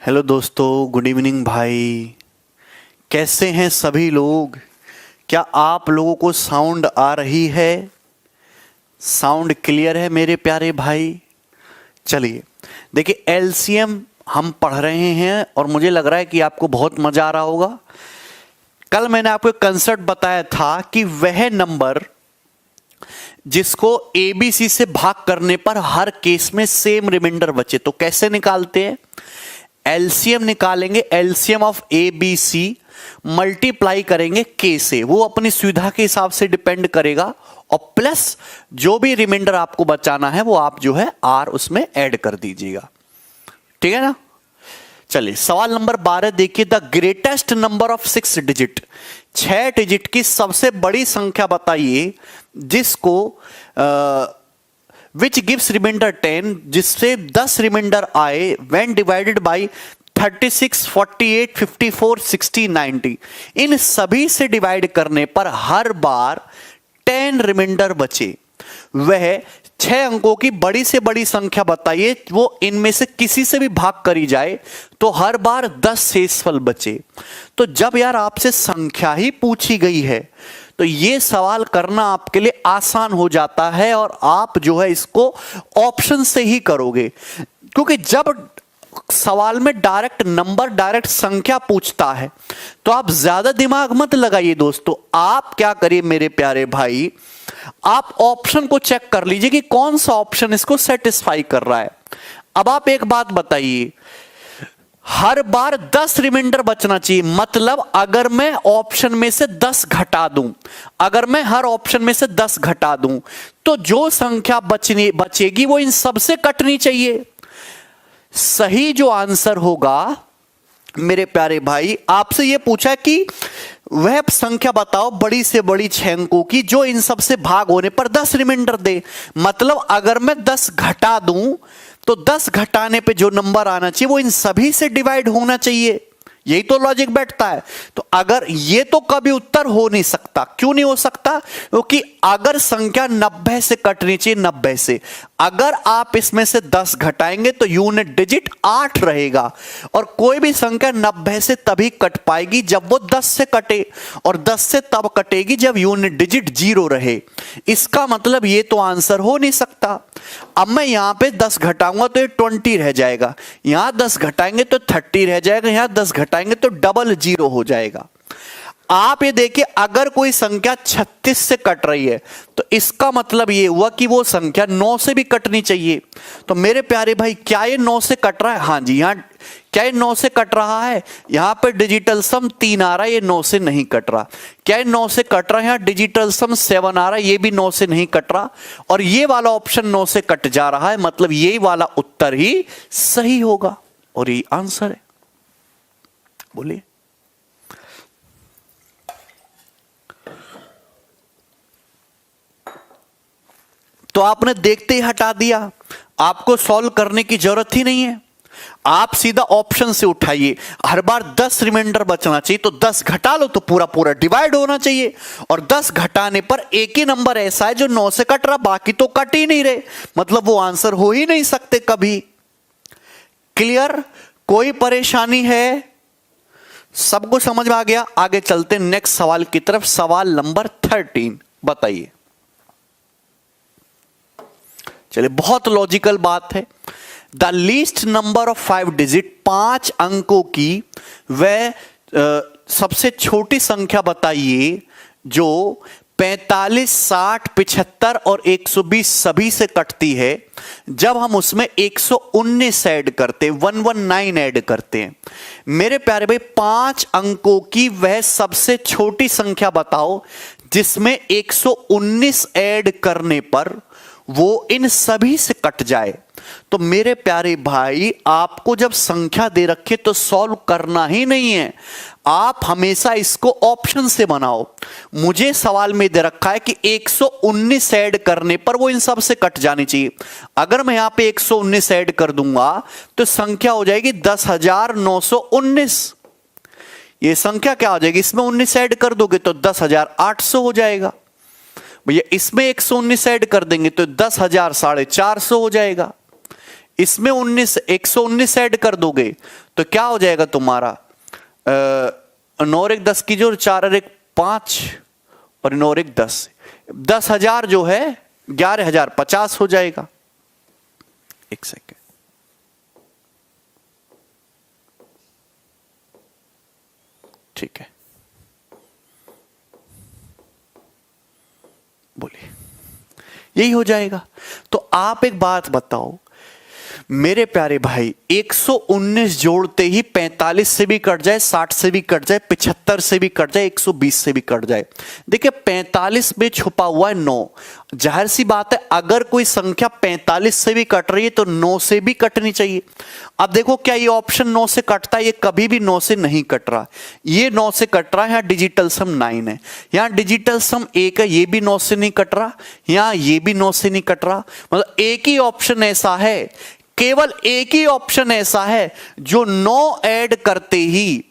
Hello दोस्तों, good evening भाई। कैसे हैं सभी लोग? क्या आप लोगों को साउंड आ रही है? साउंड क्लियर है मेरे प्यारे भाई? चलिए देखिए, एलसीएम हम पढ़ रहे हैं और मुझे लग रहा है कि आपको बहुत मजा आ रहा होगा। कल मैंने आपको एक कंसेप्ट बताया था कि वह नंबर जिसको एबीसी से भाग करने पर हर केस में सेम रिमाइंडर बचे, तो कैसे निकालते हैं? एलसीएम निकालेंगे, LCM of A B C multiply करेंगे के से, वो अपनी सुविधा के हिसाब से डिपेंड करेगा, और प्लस जो भी रिमाइंडर आपको बचाना है वो आप जो है आर उसमें ऐड कर दीजिएगा। ठीक है ना? चलिए सवाल नंबर 12 देखिए। The greatest number of 6 digit, 6 digit की सबसे बड़ी संख्या बताइए जिसको विच गिव्स रिमाइंडर 10, जिससे 10 रिमाइंडर आए व्हेन डिवाइडेड बाय 36, 48, 54, 60, 90। इन सभी से डिवाइड करने पर हर बार 10 रिमाइंडर बचे। वह 6 अंकों की बड़ी से बड़ी संख्या बताइए, वो इनमें से किसी से भी भाग करी जाए तो हर बार 10 शेषफल बचे। तो जब यार आपसे संख्या ही पूछी गई है तो ये सवाल करना आपके लिए आसान हो जाता है, और आप जो है इसको ऑप्शन से ही करोगे, क्योंकि जब सवाल में डायरेक्ट नंबर, डायरेक्ट संख्या पूछता है तो आप ज्यादा दिमाग मत लगाइए दोस्तों। आप क्या करिए मेरे प्यारे भाई, आप ऑप्शन को चेक कर लीजिए कि कौन सा ऑप्शन इसको सेटिस्फाई कर रहा है। अब आप एक बात बताइए, हर बार 10 रिमाइंडर बचना चाहिए, मतलब अगर मैं ऑप्शन में से 10 घटा दूं, अगर मैं हर ऑप्शन में से 10 घटा दूं तो जो संख्या बचेगी वो इन सबसे कटनी चाहिए। सही जो आंसर होगा मेरे प्यारे भाई, आपसे यह पूछा कि वह संख्या बताओ बड़ी से बड़ी 6 अंकों की जो इन सबसे भाग होने पर 10 रिमाइंडर दे। मतलब अगर मैं 10 घटा दूं तो 10 घटाने पे जो नंबर आना चाहिए वो इन सभी से डिवाइड होना चाहिए। यही तो लॉजिक बैठता है। तो अगर ये तो कभी उत्तर हो नहीं सकता। क्यों नहीं हो सकता? क्योंकि अगर संख्या 90 से कटनी चाहिए, 90 से अगर आप इसमें से 10 घटाएंगे तो यूनिट डिजिट 8 रहेगा, और कोई भी संख्या 90 से तभी कट पाएगी जब वो 10 से कटे, और 10 से तब कटेगी जब यूनिट डिजिट 0 रहे। इसका मतलब ये तो आंसर हो नहीं सकता। अब मैं यहां पे 10 घटाऊंगा तो ये 20 रह जाएगा, यहां 10 घटाएंगे तो 30 रह जाएगा, यहां 10 घटाएंगे तो डबल 0 हो जाएगा। आप ये देखिए, अगर कोई संख्या 36 से कट रही है तो इसका मतलब ये हुआ कि वो संख्या 9 से भी कटनी चाहिए। तो मेरे प्यारे भाई, क्या ये 9 से कट रहा है? हाँ जी, यहां क्या ये 9 से कट रहा है? यहां पे डिजिटल सम 3 आ रहा है, ये 9 से नहीं कट रहा। क्या ये 9 से कट रहा है? यहां डिजिटल सम 7 आ रहा है, ये भी 9 से नहीं कट रहा, और ये वाला ऑप्शन 9 से कट जा रहा है, मतलब ये वाला उत्तर ही सही होगा, और ये आंसर है। बोलिए। तो आपने देखते ही हटा दिया, आपको सॉल्व करने की जरूरत ही नहीं है। आप सीधा ऑप्शन से उठाइए, हर बार 10 रिमाइंडर बचना चाहिए तो 10 घटा लो तो पूरा पूरा डिवाइड होना चाहिए, और 10 घटाने पर एक ही नंबर ऐसा है जो 9 से कट रहा, बाकी तो कट ही नहीं रहे, मतलब वो आंसर हो ही नहीं सकते कभी। क्लियर? कोई परेशानी है? सबको समझ में आ गया? आगे चलते नेक्स्ट सवाल की तरफ। सवाल नंबर 13 बताइए। चलिए, बहुत लॉजिकल बात है। The least number of 5 digit, 5 अंकों की वह सबसे छोटी संख्या बताइए जो 45, 60, 75 और 120 सभी से कटती है जब हम उसमें 119 ऐड करते, 119 ऐड करते हैं। मेरे प्यारे भाई, 5 अंकों की वह सबसे छोटी संख्या बताओ जिसमें 119 ऐड करने पर वो इन सभी से कट जाए। तो मेरे प्यारे भाई, आपको जब संख्या दे रखे तो सॉल्व करना ही नहीं है, आप हमेशा इसको ऑप्शन से बनाओ। मुझे सवाल में दे रखा है कि 119 ऐड करने पर वो इन सब से कट जानी चाहिए। अगर मैं यहां पे 119 ऐड कर दूंगा तो संख्या हो जाएगी 10,919। ये संख्या क्या हो जाएगी? इसमें 19 ऐड कर दोगे तो 10,800 हो जाएगा। भैया इसमें 119 ऐड कर देंगे तो 10,450 हो जाएगा। इसमें 119 ऐड कर दोगे तो क्या हो जाएगा तुम्हारा 9 और 1 10 की जो 4 और 1 5 और 9 और 1 10, 10,000 जो है 11,050 हो जाएगा। एक सेकेंड, ठीक है, बोलिए, यही हो जाएगा। तो आप एक बात बताओ मेरे प्यारे भाई, 119 जोड़ते ही 45 से भी कट जाए, 60 से भी कट जाए, 75 से भी कट जाए, 120 से भी कट जाए। देखिए 45 में छुपा हुआ है 9, जाहिर सी बात है अगर कोई संख्या 45 से भी कट रही है तो 9 से भी कटनी चाहिए। अब देखो क्या ये ऑप्शन 9 से कटता है? ये कभी भी 9 से नहीं कट रहा, ये 9 से कट रहा है। यहां डिजिटल सम 9 है, यहां डिजिटल सम 1 है, ये भी 9 से नहीं कट रहा, यहां ये भी 9 से नहीं कट रहा। मतलब एक ही ऑप्शन ऐसा है, केवल एक ही ऑप्शन ऐसा है जो 9 ऐड करते ही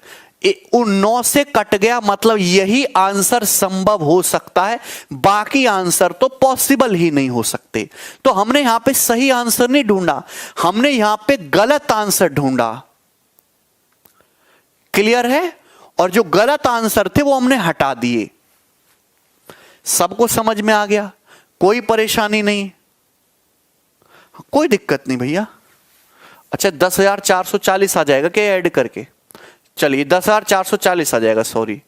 उन 9 से कट गया, मतलब यही आंसर संभव हो सकता है, बाकी आंसर तो पॉसिबल ही नहीं हो सकते। तो हमने यहां पे सही आंसर नहीं ढूंढा, हमने यहां पे गलत आंसर ढूंढा। क्लियर है? और जो गलत आंसर थे वो हमने हटा दिए। सबको समझ में आ गया? कोई परेशानी नहीं, कोई दिक्कत नहीं भैया। अच्छा 10,440 आ जाएगा क्या ऐड करके? चलिए 10,440 आ जाएगा, सॉरी।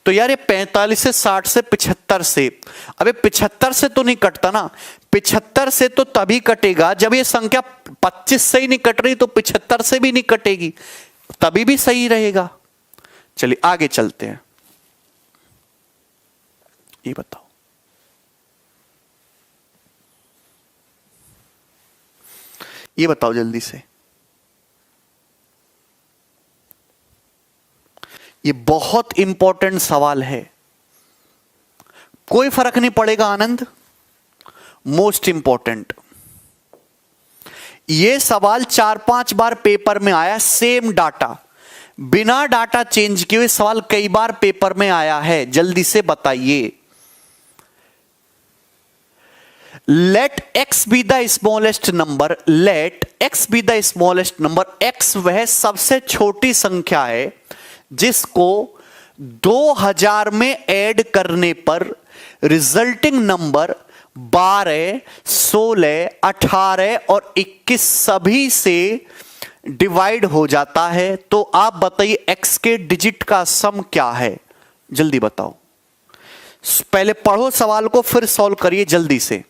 तो यार ये 45 से 60 से 75 से, अबे 75 से तो नहीं कटता ना, 75 से तो तभी कटेगा जब ये संख्या 25 से ही नहीं कट रही, तो 75 से भी नहीं कटेगी, तभी भी सही रहेगा। चलिए आगे चलते हैं। ये बताओ, ये बताओ जल्दी से, ये बहुत इंपॉर्टेंट सवाल है, कोई फर्क नहीं पड़ेगा आनंद, मोस्ट इंपॉर्टेंट। ये सवाल 4-5 बार पेपर में आया, सेम डाटा, बिना डाटा चेंज किए हुए सवाल कई बार पेपर में आया है। जल्दी से बताइए। Let x be the smallest number, let x be the smallest number, x वह सबसे छोटी संख्या है जिसको 2000 में ऐड करने पर रिजल्टिंग नंबर 12, 16, 18 और 21 सभी से डिवाइड हो जाता है। तो आप बताइए x के डिजिट का सम क्या है? जल्दी बताओ, पहले पढ़ो सवाल को फिर सॉल्व करिए जल्दी से।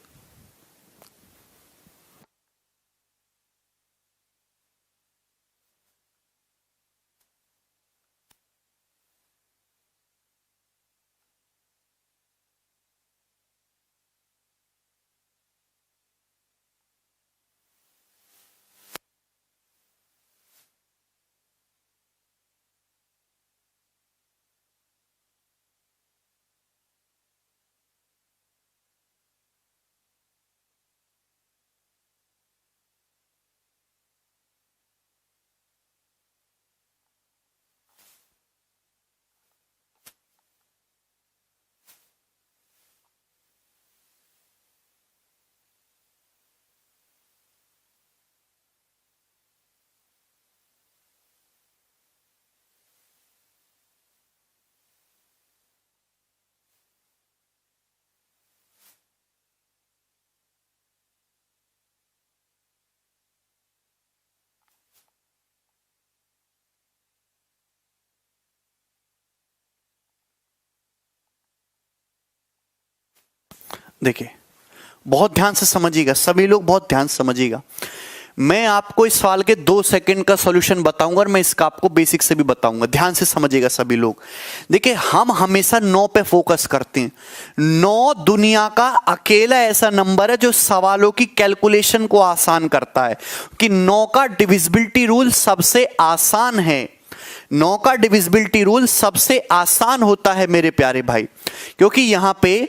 देखिए बहुत ध्यान से समझिएगा, सभी लोग बहुत ध्यान से समझिएगा। मैं आपको इस सवाल के 2 सेकंड का सॉल्यूशन बताऊंगा और मैं इसका आपको बेसिक से भी बताऊंगा, ध्यान से समझिएगा सभी लोग। देखिए हम हमेशा 9 पे फोकस करते हैं। 9 दुनिया का अकेला ऐसा नंबर है जो सवालों की कैलकुलेशन को आसान करता है, कि 9 का डिविजिबिलिटी रूल सबसे आसान है। 9 का डिविजिबिलिटी रूल सबसे आसान होता है मेरे प्यारे भाई, क्योंकि यहां पे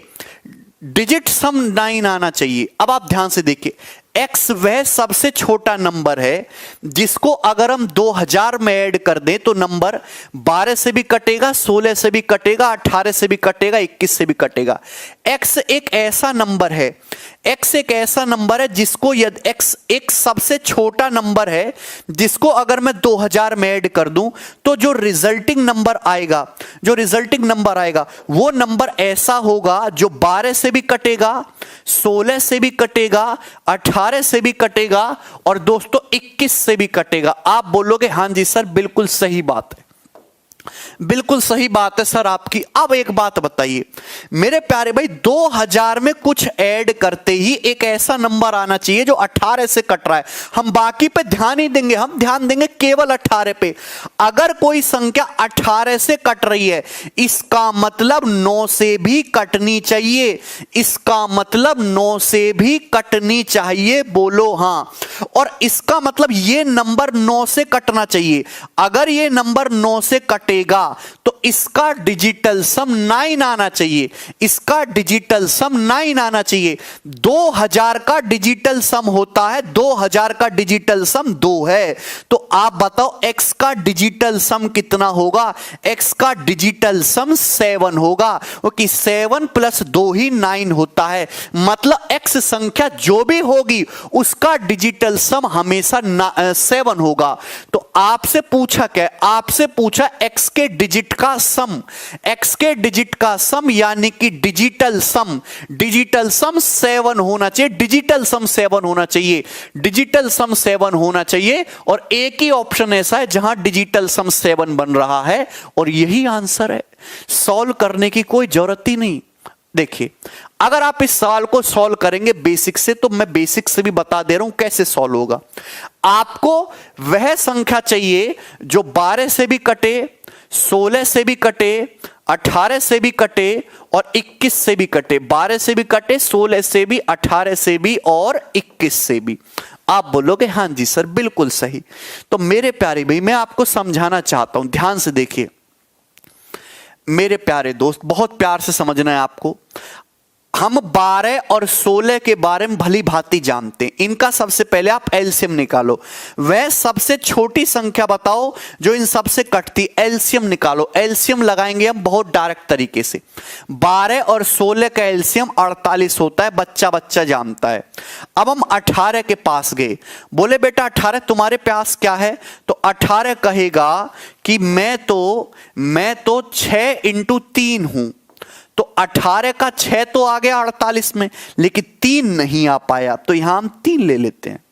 डिजिट सम 9 आना चाहिए। अब आप ध्यान से देखिए, x वह सबसे छोटा नंबर है जिसको अगर हम 2000 में ऐड कर दें तो नंबर 12 से भी कटेगा, 16 से भी कटेगा, 18 से भी कटेगा, 21 से भी कटेगा। x एक ऐसा नंबर है, x एक ऐसा नंबर है जिसको यदि x एक सबसे छोटा नंबर है जिसको अगर मैं 2000 में ऐड कर दूं तो जो रिजल्टिंग नंबर आएगा वो नंबर ऐसा होगा जो 12 से भी कटेगा, 16 से भी कटेगा, 18 से भी कटेगा और दोस्तों 21 से भी कटेगा। आप बोलोगे हां जी सर बिल्कुल सही बात है, बिल्कुल सही बात है सर आपकी। अब एक बात बताइए मेरे प्यारे भाई, 2000 में कुछ ऐड करते ही एक ऐसा नंबर आना चाहिए जो 18 से कट रहा है। हम बाकी पे ध्यान नहीं देंगे, हम ध्यान देंगे केवल 18 पे। अगर कोई संख्या 18 से कट रही है इसका मतलब 9 से भी कटनी चाहिए, इसका मतलब 9 से भी कटनी चाहिए, बोलो हां। और इसका मतलब ये नंबर 9 से कटना चाहिए। अगर ये नंबर 9 से कटे तो इसका डिजिटल सम 9 आना चाहिए, इसका डिजिटल सम 9 आना चाहिए। 2000 का डिजिटल सम होता है, 2000 का डिजिटल सम 2 है। तो आप बताओ x का डिजिटल सम कितना होगा? x का डिजिटल सम 7 होगा, क्योंकि 7 प्लस 2 ही 9 होता है। मतलब x संख्या जो भी होगी उसका डिजिटल सम हमेशा 7 होगा। तो आपसे पूछा क्या? आपसे पूछा x के डिजिट का सम, x के डिजिट का सम यानी कि डिजिटल सम 7 होना चाहिए, डिजिटल सम 7 होना चाहिए, डिजिटल सम 7 होना चाहिए। और एक ही ऑप्शन ऐसा है जहां डिजिटल सम 7 बन रहा है और यही आंसर है। सॉल्व करने की कोई जरूरत ही नहीं। देखिए अगर आप इस सवाल को सॉल्व करेंगे बेसिक से, तो मैं बेसिक से भी बता दे रहा हूं कैसे सॉल्व होगा। आपको वह संख्या चाहिए जो 12 से भी कटे, 16 से भी कटे, 18 से भी कटे और 21 से भी कटे। 12 से भी कटे, 16 से भी, 18 से भी और 21 से भी। आप बोलोगे हां जी सर बिल्कुल सही। तो मेरे प्यारे भाई मैं आपको समझाना चाहता हूं, ध्यान से देखिए मेरे प्यारे दोस्त, बहुत प्यार से समझना है आपको। हम 12 और 16 के बारे में भली भांति जानते हैं। इनका सबसे पहले आप एलसीएम निकालो। वह सबसे छोटी संख्या बताओ जो इन सबसे कटती, एलसीएम निकालो। एलसीएम लगाएंगे हम बहुत डायरेक्ट तरीके से। 12 और 16 का एलसीएम 48 होता है, बच्चा बच्चा जानता है। अब हम 18 के पास गए, बोले बेटा 18 तुम्हारे पास क्या है? तो 18 कहेगा कि मैं तो 6 इंटू 3 हूं। तो 18 का 6 तो आ गया 48 में, लेकिन 3 नहीं आ पाया, तो यहां हम 3 ले लेते हैं।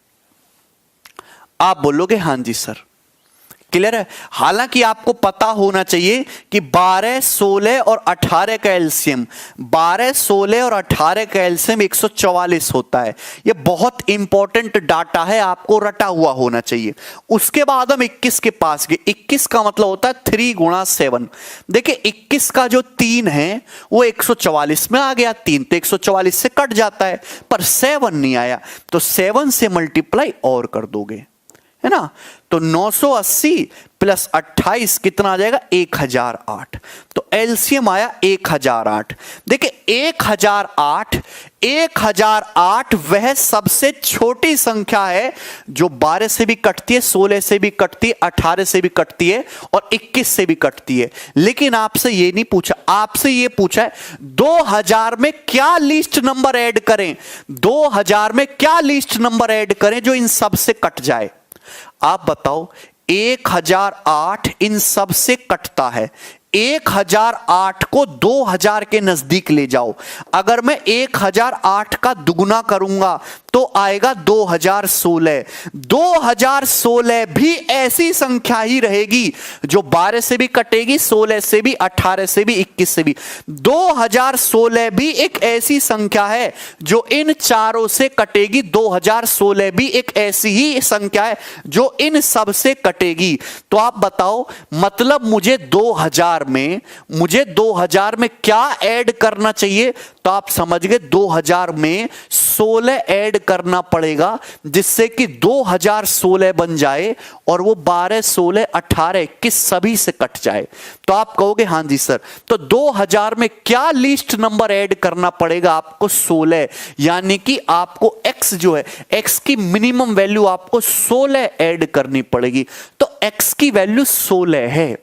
आप बोलोगे हां जी सर क्लियर है। हालांकि आपको पता होना चाहिए कि 12, 16 और 18 का एलसीएम 12, 16 और 18 का एलसीएम 144 होता है। यह बहुत इंपॉर्टेंट डाटा है, आपको रटा हुआ होना चाहिए। उसके बाद हम 21 के पास गए। 21 का मतलब होता है 3 गुणा 7। देखिए 21 का जो 3 है वो 144 में आ गया, 3 तो 144 से कट जाता है, पर 7 नहीं आया, तो 7 से मल्टीप्लाई और कर दोगे, है ना। तो 980 प्लस 28 कितना आ जाएगा? 1008। तो एलसीएम आया 1008। देखिए 1008 वह सबसे छोटी संख्या है जो 12 से भी कटती है, 16 से भी कटती है, 18 से भी कटती है और 21 से भी कटती है। लेकिन आपसे ये नहीं पूछा, आपसे ये पूछा है 2000 में क्या लीस्ट नंबर ऐड करें, 2000 में क्या लीस्ट नंबर ऐड करें जो इन सब से कट जाए। आप बताओ 1008 इन सब से कटता है। 1008 को 2000 के नजदीक ले जाओ। अगर मैं 1008 का दुगुना करूंगा तो आएगा 2016। 2016 भी ऐसी संख्या ही रहेगी जो 12 से भी कटेगी, 16 से भी, 18 से भी, 21 से भी। 2016 भी एक ऐसी संख्या है जो इन चारों से कटेगी। 2016 भी एक ऐसी ही संख्या है जो इन सब से कटेगी। तो आप बताओ, मतलब मुझे 2000 2000 में मुझे 2000 में क्या ऐड करना चाहिए, तो आप समझ गए 2000 में 16 ऐड करना पड़ेगा, जिससे कि 2016 बन जाए और वो 12, 16, 18, 21 सभी से कट जाए। तो आप कहोगे हां जी सर, तो 2000 में क्या लीस्ट नंबर ऐड करना पड़ेगा आपको, 16, यानी कि आपको x जो है, x की मिनिमम वैल्यू आपको 16 ऐड करनी पड़ेगी। तो x की वैल्यू 16 है,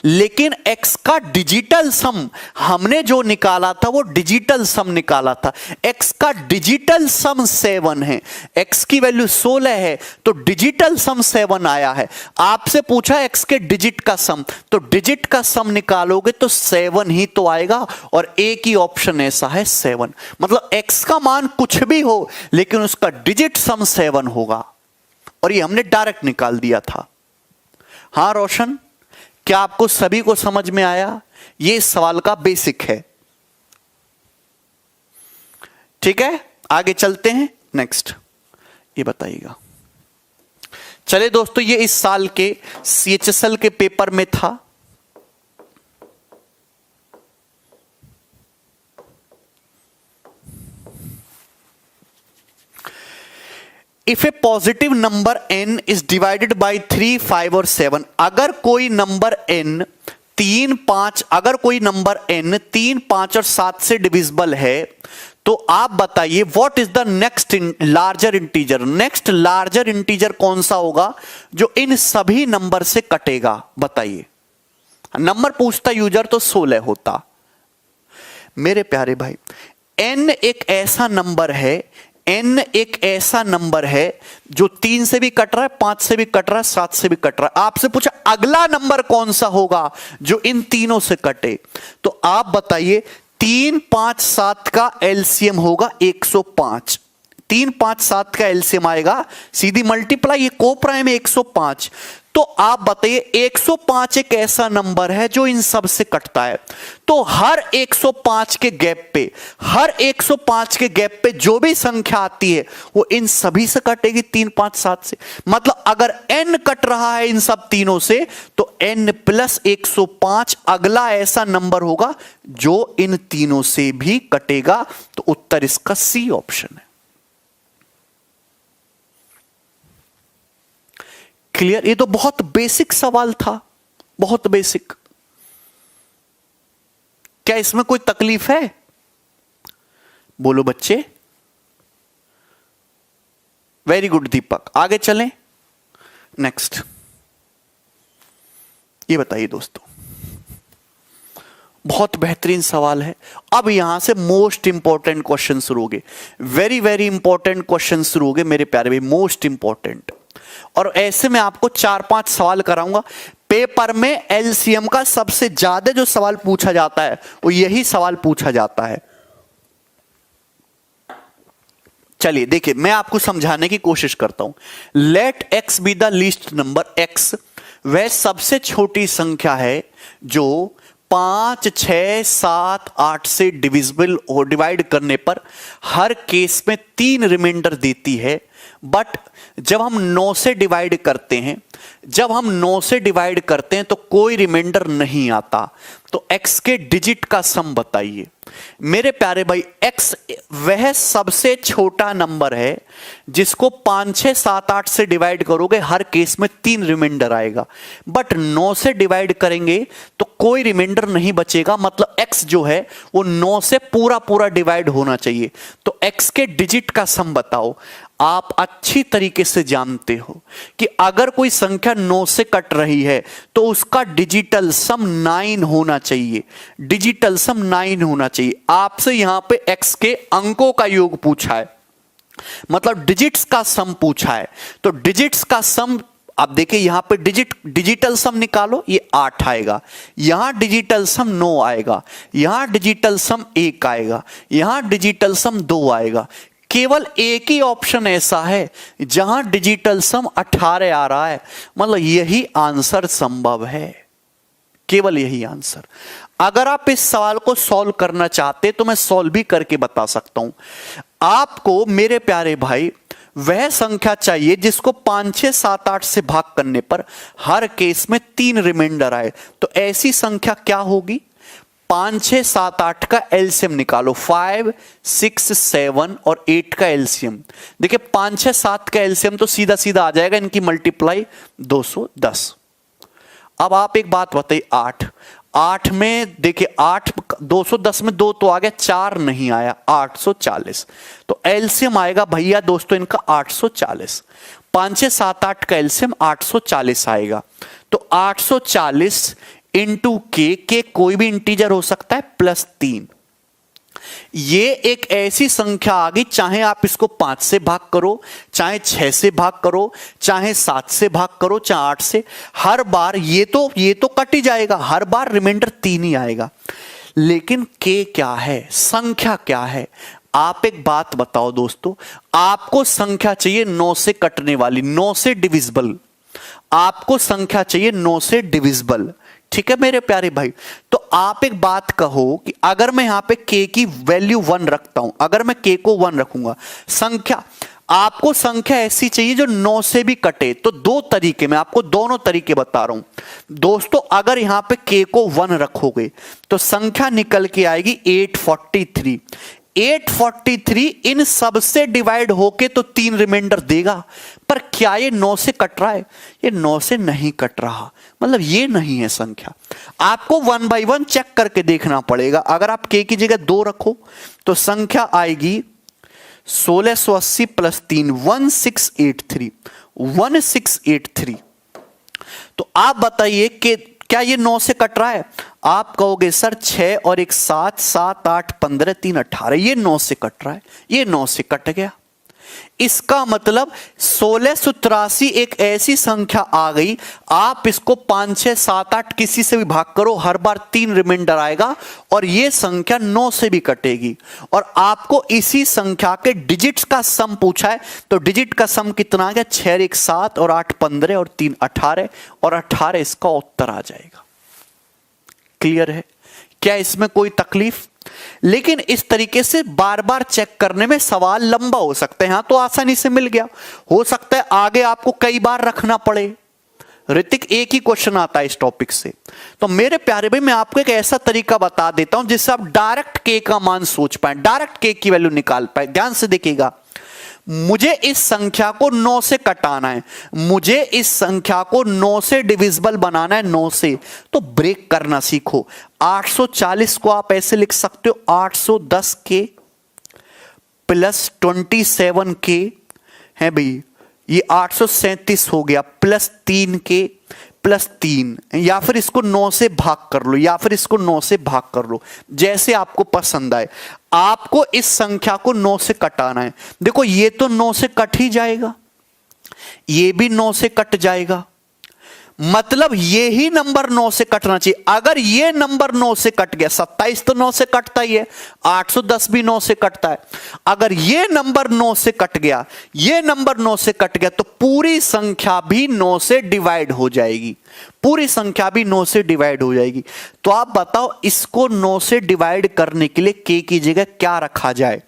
लेकिन x का डिजिटल सम हमने जो निकाला था वो डिजिटल सम निकाला था। x का डिजिटल सम 7 है, x की वैल्यू 16 है, तो डिजिटल सम 7 आया है। आपसे पूछा x के डिजिट का सम, तो डिजिट का सम निकालोगे तो 7 ही तो आएगा, और एक ही ऑप्शन ऐसा है 7। मतलब x का मान कुछ भी हो लेकिन उसका डिजिट सम 7 होगा, और ये हमने डायरेक्ट निकाल दिया था। हां रोशन, क्या आपको सभी को समझ में आया? ये इस सवाल का बेसिक है। ठीक है, आगे चलते हैं। नेक्स्ट ये बताइएगा। चले दोस्तों, ये इस साल के CHSL के पेपर में था। If A positive number n is divided by 3, 5 और 7, अगर कोई नंबर n 3, 5, अगर कोई नंबर n 3, 5 और 7 से डिविजिबल है, तो आप बताइए what is the next larger integer. Next larger integer कौन सा होगा जो इन सभी नंबर से कटेगा, बताइए। नंबर पूछता यूजर तो 16 होता। मेरे प्यारे भाई, n एक ऐसा नंबर है, n एक ऐसा नंबर है जो 3 से भी कट रहा है, 5 से भी कट रहा है, 7 से भी कट रहा है। आपसे पूछा अगला नंबर कौन सा होगा जो इन तीनों से कटे, तो आप बताइए 3, 5, 7 का एलसीएम होगा 105। 3, 5, 7 का एलसीएम आएगा, सीधी मल्टीप्लाई, ये कोप्राइम है 105। तो आप बताइए 105 एक ऐसा नंबर है जो इन सब से कटता है। तो हर 105 के गैप पे, हर 105 के गैप पे जो भी संख्या आती है वो इन सभी से कटेगी, 3, 5, 7 से। मतलब अगर n कट रहा है इन सब तीनों से, तो n प्लस 105 अगला ऐसा नंबर होगा जो इन तीनों से भी कटेगा। तो उत्तर इसका सी ऑप्शन है। क्लियर? ये तो बहुत बेसिक सवाल था, बहुत बेसिक। क्या इसमें कोई तकलीफ है? बोलो बच्चे। वेरी गुड दीपक, आगे चलें। नेक्स्ट ये बताइए दोस्तों, बहुत बेहतरीन सवाल है। अब यहां से मोस्ट इंपॉर्टेंट क्वेश्चन शुरू हो गए, वेरी वेरी इंपॉर्टेंट क्वेश्चन शुरू हो गए मेरे प्यारे भाई, मोस्ट इंपॉर्टेंट। और ऐसे में आपको 4-5 सवाल कराऊंगा। पेपर में एलसीएम का सबसे ज्यादा जो सवाल पूछा जाता है वो यही सवाल पूछा जाता है। चलिए देखिए, मैं आपको समझाने की कोशिश करता हूं। Let x be the least number. x वह सबसे छोटी संख्या है जो 5, 6, 7, 8 से डिविजिबल और डिवाइड करने पर हर केस में 3 रिमाइंडर देती है। बट जब हम 9 से डिवाइड करते हैं, जब हम 9 से डिवाइड करते हैं तो कोई रिमाइंडर नहीं आता। तो x के डिजिट का सम बताइए। मेरे प्यारे भाई, x वह सबसे छोटा नंबर है जिसको 5, 6, 7, 8 से डिवाइड करोगे हर केस में 3 रिमाइंडर आएगा। बट 9 से डिवाइड करेंगे तो कोई रिमाइंडर नहीं बचेगा। मतलब x जो है वो 9 से पूरा पूरा डिवाइड होना चाहिए। तो x के डिजिट का सम बताओ। आप अच्छी तरीके से जानते हो कि अगर कोई संख्या 9 से कट रही है तो उसका डिजिटल सम 9 होना चाहिए। डिजिटल सम 9 होना चाहिए। आपसे यहां पे x के अंकों का योग पूछा है, मतलब डिजिट्स का सम पूछा है। तो डिजिट्स का सम आप देखिए, यहां पे डिजिटल सम निकालो, ये 8 आएगा। यहां डिजिटल सम 9 आएगा। यहां डिजिटल सम 1 आएगा। यहां डिजिटल सम 2 आएगा। केवल एक ही ऑप्शन ऐसा है जहां डिजिटल सम 18 आ रहा है। मतलब यही आंसर संभव है, केवल यही आंसर। अगर आप इस सवाल को सॉल्व करना चाहते तो मैं सॉल्व भी करके बता सकता हूं आपको। मेरे प्यारे भाई, वह संख्या चाहिए जिसको 5, 6, 7, 8 से भाग करने पर हर केस में 3 रिमाइंडर आए। तो ऐसी संख्या क्या होगी? 5, 6, 7, 8 का एलसीएम निकालो। 5, 6, 7 और 8 का एलसीएम। देखिए 5, 6, 7 का एलसीएम तो सीधा सीधा आ जाएगा, इनकी मल्टीप्लाई 210। अब आप एक बात बताइए, 8 में देखिए 8 210 में 2 तो आ गया, 4 नहीं आया, 840। तो एलसीएम आएगा भैया दोस्तों इनका 840। 5, 6, 7, 8 का एलसीएम 840 आएगा। तो 840 इंटू के कोई भी इंटीजर हो सकता है, +3। ये एक ऐसी संख्या आ गई, चाहे आप इसको 5 से भाग करो, चाहे 6 से भाग करो, चाहे 7 से भाग करो, चाहे 8 से, हर बार ये तो कट ही जाएगा, हर बार रिमाइंडर 3 ही आएगा। लेकिन के क्या है, संख्या क्या है? आप एक बात बताओ दोस्तों, आपको संख्या चाहिए 9 से कटने वाली, 9 से डिविजिबल। आपको संख्या चाहिए 9 से डिविजिबल, ठीक है मेरे प्यारे भाई। तो आप एक बात कहो कि अगर मैं यहां पे के की वैल्यू 1 रखता हूं, अगर मैं के को 1 रखूंगा, संख्या आपको संख्या ऐसी चाहिए जो 9 से भी कटे। तो दो तरीके, मैं आपको दोनों तरीके बता रहा हूं दोस्तों। अगर यहां पे के को 1 रखोगे तो संख्या निकल के आएगी 843। 843 इन सब से डिवाइड होके तो 3 रिमाइंडर देगा। पर क्या ये 9 से कट रहा है? ये 9 से नहीं कट रहा, मतलब ये नहीं है संख्या। आपको 1 बाई 1 चेक करके देखना पड़ेगा। अगर आप के की जगह 2 रखो तो संख्या आएगी 1680 + 3 1683। 1683। तो आप बताइए कि क्या ये 9 से कट रहा है? आप कहोगे सर 6 और 1 7, 7 8 15 3 18, ये 9 से कट रहा है, ये 9 से कट गया। इसका मतलब 1683 एक ऐसी संख्या आ गई, आप इसको 5, 6, 7, 8 किसी से भी भाग करो, हर बार 3 रिमाइंडर आएगा और यह संख्या 9 से भी कटेगी। और आपको इसी संख्या के डिजिट्स का सम पूछा है, तो डिजिट का सम कितना आ गया? 6 1 7 और 8 15 और 3 18 और 18 इसका उत्तर आ जाएगा। क्लियर है? क्या इसमें कोई तकलीफ? लेकिन इस तरीके से बार बार चेक करने में सवाल लंबा हो सकता है। यहां तो आसानी से मिल गया, हो सकता है आगे आपको कई बार रखना पड़े। ऋतिक एक ही क्वेश्चन आता है इस टॉपिक से। तो मेरे प्यारे भाई मैं आपको एक ऐसा तरीका बता देता हूं जिससे आप डायरेक्ट के का मान सोच पाए, डायरेक्ट के की वैल्यू निकाल पाए। ध्यान से देखिएगा, मुझे इस संख्या को 9 से कटाना है, मुझे इस संख्या को 9 से डिविजिबल बनाना है, 9 से। तो ब्रेक करना सीखो। 840 को आप ऐसे लिख सकते हो 810 के + 27 के है भाई, ये 837 हो गया, +3 के +3, या फिर इसको 9 से भाग कर लो, या फिर इसको 9 से भाग कर लो, जैसे आपको पसंद आए। आपको इस संख्या को 9 से कटाना है। देखो ये तो 9 से कट ही जाएगा, ये भी 9 से कट जाएगा, मतलब ये ही नंबर 9 से कटना चाहिए। अगर ये नंबर 9 से कट गया, 27 तो 9 से कटता ही है, 810 भी 9 से कटता है। अगर ये नंबर 9 से कट गया, ये नंबर 9 से कट गया, तो पूरी संख्या भी 9 से डिवाइड हो जाएगी, पूरी संख्या भी 9 से डिवाइड हो जाएगी। तो आप बताओ इसको 9 से डिवाइड करने के लिए के की जगह क्या रखा जाए?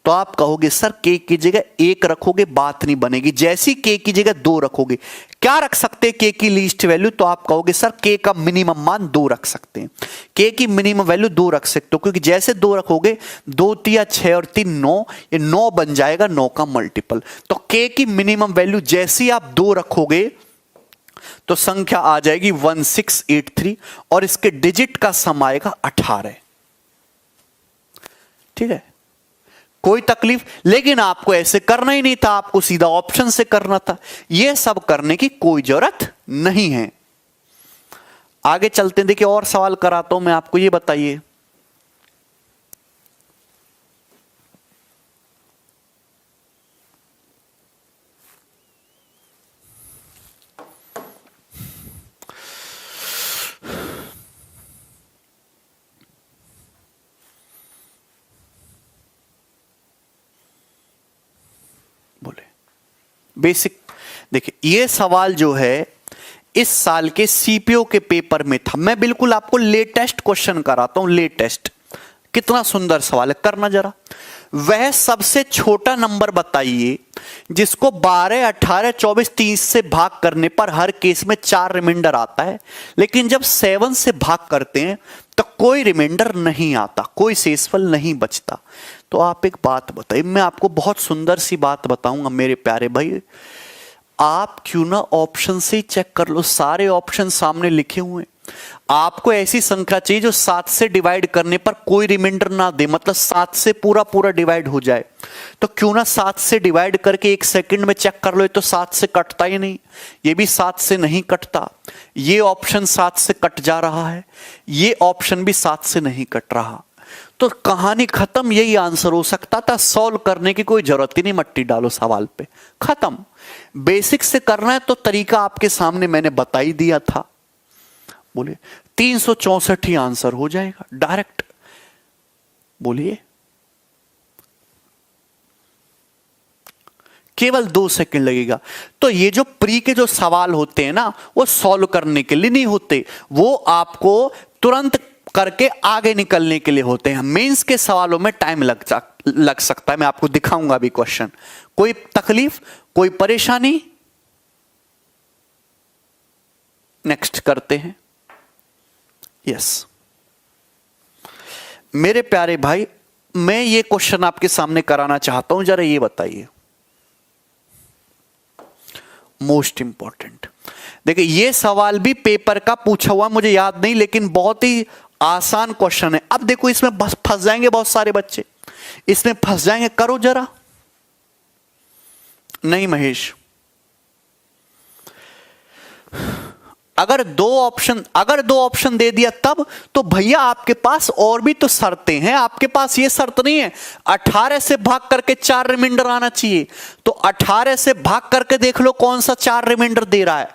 तो आप कहोगे सर के की जगह 1 रखोगे बात नहीं बनेगी, जैसी के की जगह 2 रखोगे। क्या रख सकते हैं के की लीस्ट वैल्यू? तो आप कहोगे सर के का मिनिमम मान 2 रख सकते हैं, के की मिनिमम वैल्यू 2 रख सकते हो, क्योंकि जैसे 2 रखोगे 2 3 6 और 3 9, ये 9 बन जाएगा 9 का मल्टीपल। तो के की मिनिमम वैल्यू जैसी आप 2 रखोगे तो संख्या आ जाएगी 1683 और इसके डिजिट का सम आएगा 18। ठीक है, कोई तकलीफ? लेकिन आपको ऐसे करना ही नहीं था, आपको सीधा ऑप्शन से करना था। यह सब करने की कोई जरूरत नहीं है। आगे चलते हैं, देखिए और सवाल कराता हूं मैं आपको, ये बताइए बेसिक। देखिए ये सवाल जो है इस साल के सीपीओ के पेपर में था। मैं बिल्कुल आपको लेटेस्ट क्वेश्चन कराता हूं, लेटेस्ट कितना सुंदर सवाल है, करना जरा। वह सबसे छोटा नंबर बताइए जिसको 12, 18, 24, 30 से भाग करने पर हर केस में 4 रिमाइंडर आता है, लेकिन जब 7 से भाग करते हैं तो कोई रिमाइंडर नहीं आता, कोई शेषफल नहीं बचता। तो आप एक बात बताइए, मैं आपको बहुत सुंदर सी बात बताऊंगा मेरे प्यारे भाई, आप क्यों ना ऑप्शन से ही चेक कर लो, सारे ऑप्शन सामने लिखे हुए हैं। आपको ऐसी संख्या चाहिए जो 7 से डिवाइड करने पर कोई रिमाइंडर ना दे, मतलब 7 से पूरा पूरा डिवाइड हो जाए। तो क्यों ना 7 से डिवाइड करके 1 सेकंड में चेक कर लो, तो 7 से कटता ही नहीं, ये भी 7 से नहीं कटता, ये ऑप्शन 7 से कट जा रहा है, ये ऑप्शन भी 7 से नहीं कट रहा। तो कहानी खत्म, यही आंसर हो सकता था, सॉल्व करने की कोई जरूरत ही नहीं, मट्टी डालो सवाल पे, खत्म। बेसिक से करना है तो तरीका आपके सामने मैंने बता ही दिया था। बोलिए 364 ही आंसर हो जाएगा डायरेक्ट, बोलिए केवल 2 सेकंड लगेगा। तो ये जो प्री के जो सवाल होते हैं ना, वो सॉल्व करने के लिए नहीं होते, वो आपको तुरंत करके आगे निकलने के लिए होते हैं। मेंस के सवालों में टाइम लग सकता है, मैं आपको दिखाऊंगा अभी क्वेश्चन। कोई तकलीफ, कोई परेशानी? नेक्स्ट करते हैं। यस मेरे प्यारे भाई, मैं ये क्वेश्चन आपके सामने कराना चाहता हूं, जरा ये बताइए, मोस्ट इंपॉर्टेंट। देखिए ये सवाल भी पेपर का पूछा हुआ, मुझे याद नहीं, लेकिन बहुत ही आसान क्वेश्चन है। अब देखो इसमें बस फंस जाएंगे बहुत सारे बच्चे, इसमें फंस जाएंगे, करो जरा। नहीं महेश, अगर दो ऑप्शन दे दिया तब तो भैया आपके पास और भी तो शर्तें हैं। आपके पास ये शर्त नहीं है 18 से भाग करके 4 रिमाइंडर आना चाहिए, तो 18 से भाग करके देख लो कौन सा 4 रिमाइंडर दे रहा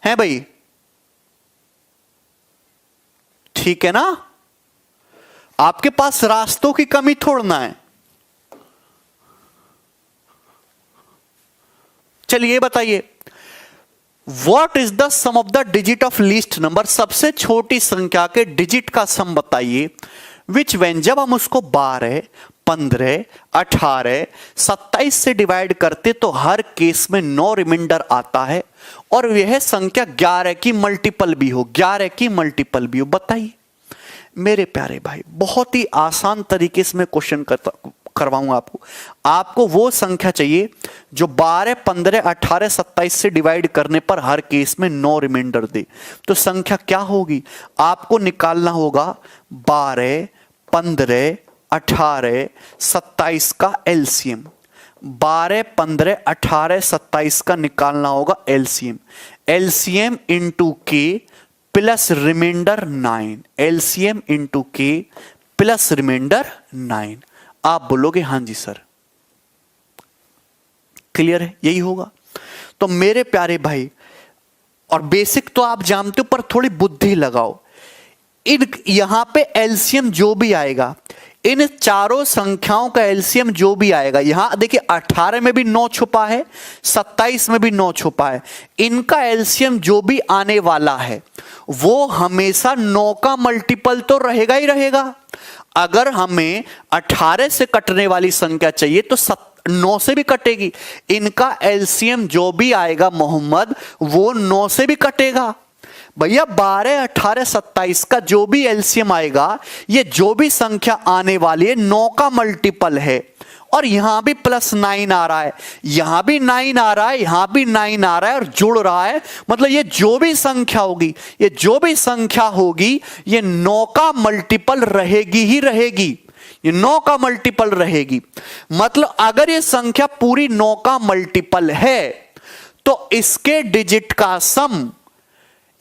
है भाई, ठीक है ना? आपके पास रास्तों की कमी थोड़ना है। चलिए बताइए, What is the sum of the digit of least number? सबसे छोटी संख्या के डिजिट का सम बताइए। Which when जब हम उसको 12, 15, 18, 27 से डिवाइड करते तो हर केस में 9 रिमाइंडर आता है और यह संख्या 11 की मल्टीपल भी हो, 11 की मल्टीपल भी हो। बताइए मेरे प्यारे भाई, बहुत ही आसान तरीके से मैं क्वेश्चन करवाऊंगा आपको वो संख्या चाहिए जो 12, 15, 18, 27 से डिवाइड करने पर हर केस में 9 रिमाइंडर दे। तो संख्या क्या होगी? आपको निकालना होगा 12, 15, 18, 27 का एलसीएम। 12, 15, 18, 27 का निकालना होगा एलसीएम। एलसीएम इंटू के प्लस रिमाइंडर 9, एलसीएम इंटू के प्लस रिमाइंडर 9। आप बोलोगे हां जी सर, क्लियर है, यही होगा। तो मेरे प्यारे भाई, और बेसिक तो आप जानते हो पर थोड़ी बुद्धि लगाओ। यहां पे एलसीएम जो भी आएगा, इन चारों संख्याओं का एलसीएम जो भी आएगा, यहां देखिए 18 में भी 9 छुपा है, 27 में भी 9 छुपा है, इनका एलसीएम जो भी आने वाला है वो हमेशा 9 का मल्टीपल तो रहेगा ही रहेगा। अगर हमें 18 से कटने वाली संख्या चाहिए तो 9 से भी कटेगी। इनका एलसीएम जो भी आएगा मोहम्मद, वो 9 से भी कटेगा। भैया 12, 18, 27 का जो भी एलसीएम आएगा, ये जो भी संख्या आने वाली है 9 का मल्टीपल है। और यहां भी प्लस 9 आ रहा है, यहां भी 9 आ रहा है, यहां भी 9 आ रहा है और जुड़ रहा है। मतलब ये जो भी संख्या होगी, ये जो भी संख्या होगी, ये 9 का मल्टीपल रहेगी ही रहेगी, ये 9 का मल्टीपल रहेगी। मतलब अगर ये संख्या पूरी 9 का मल्टीपल है तो इसके डिजिट का सम,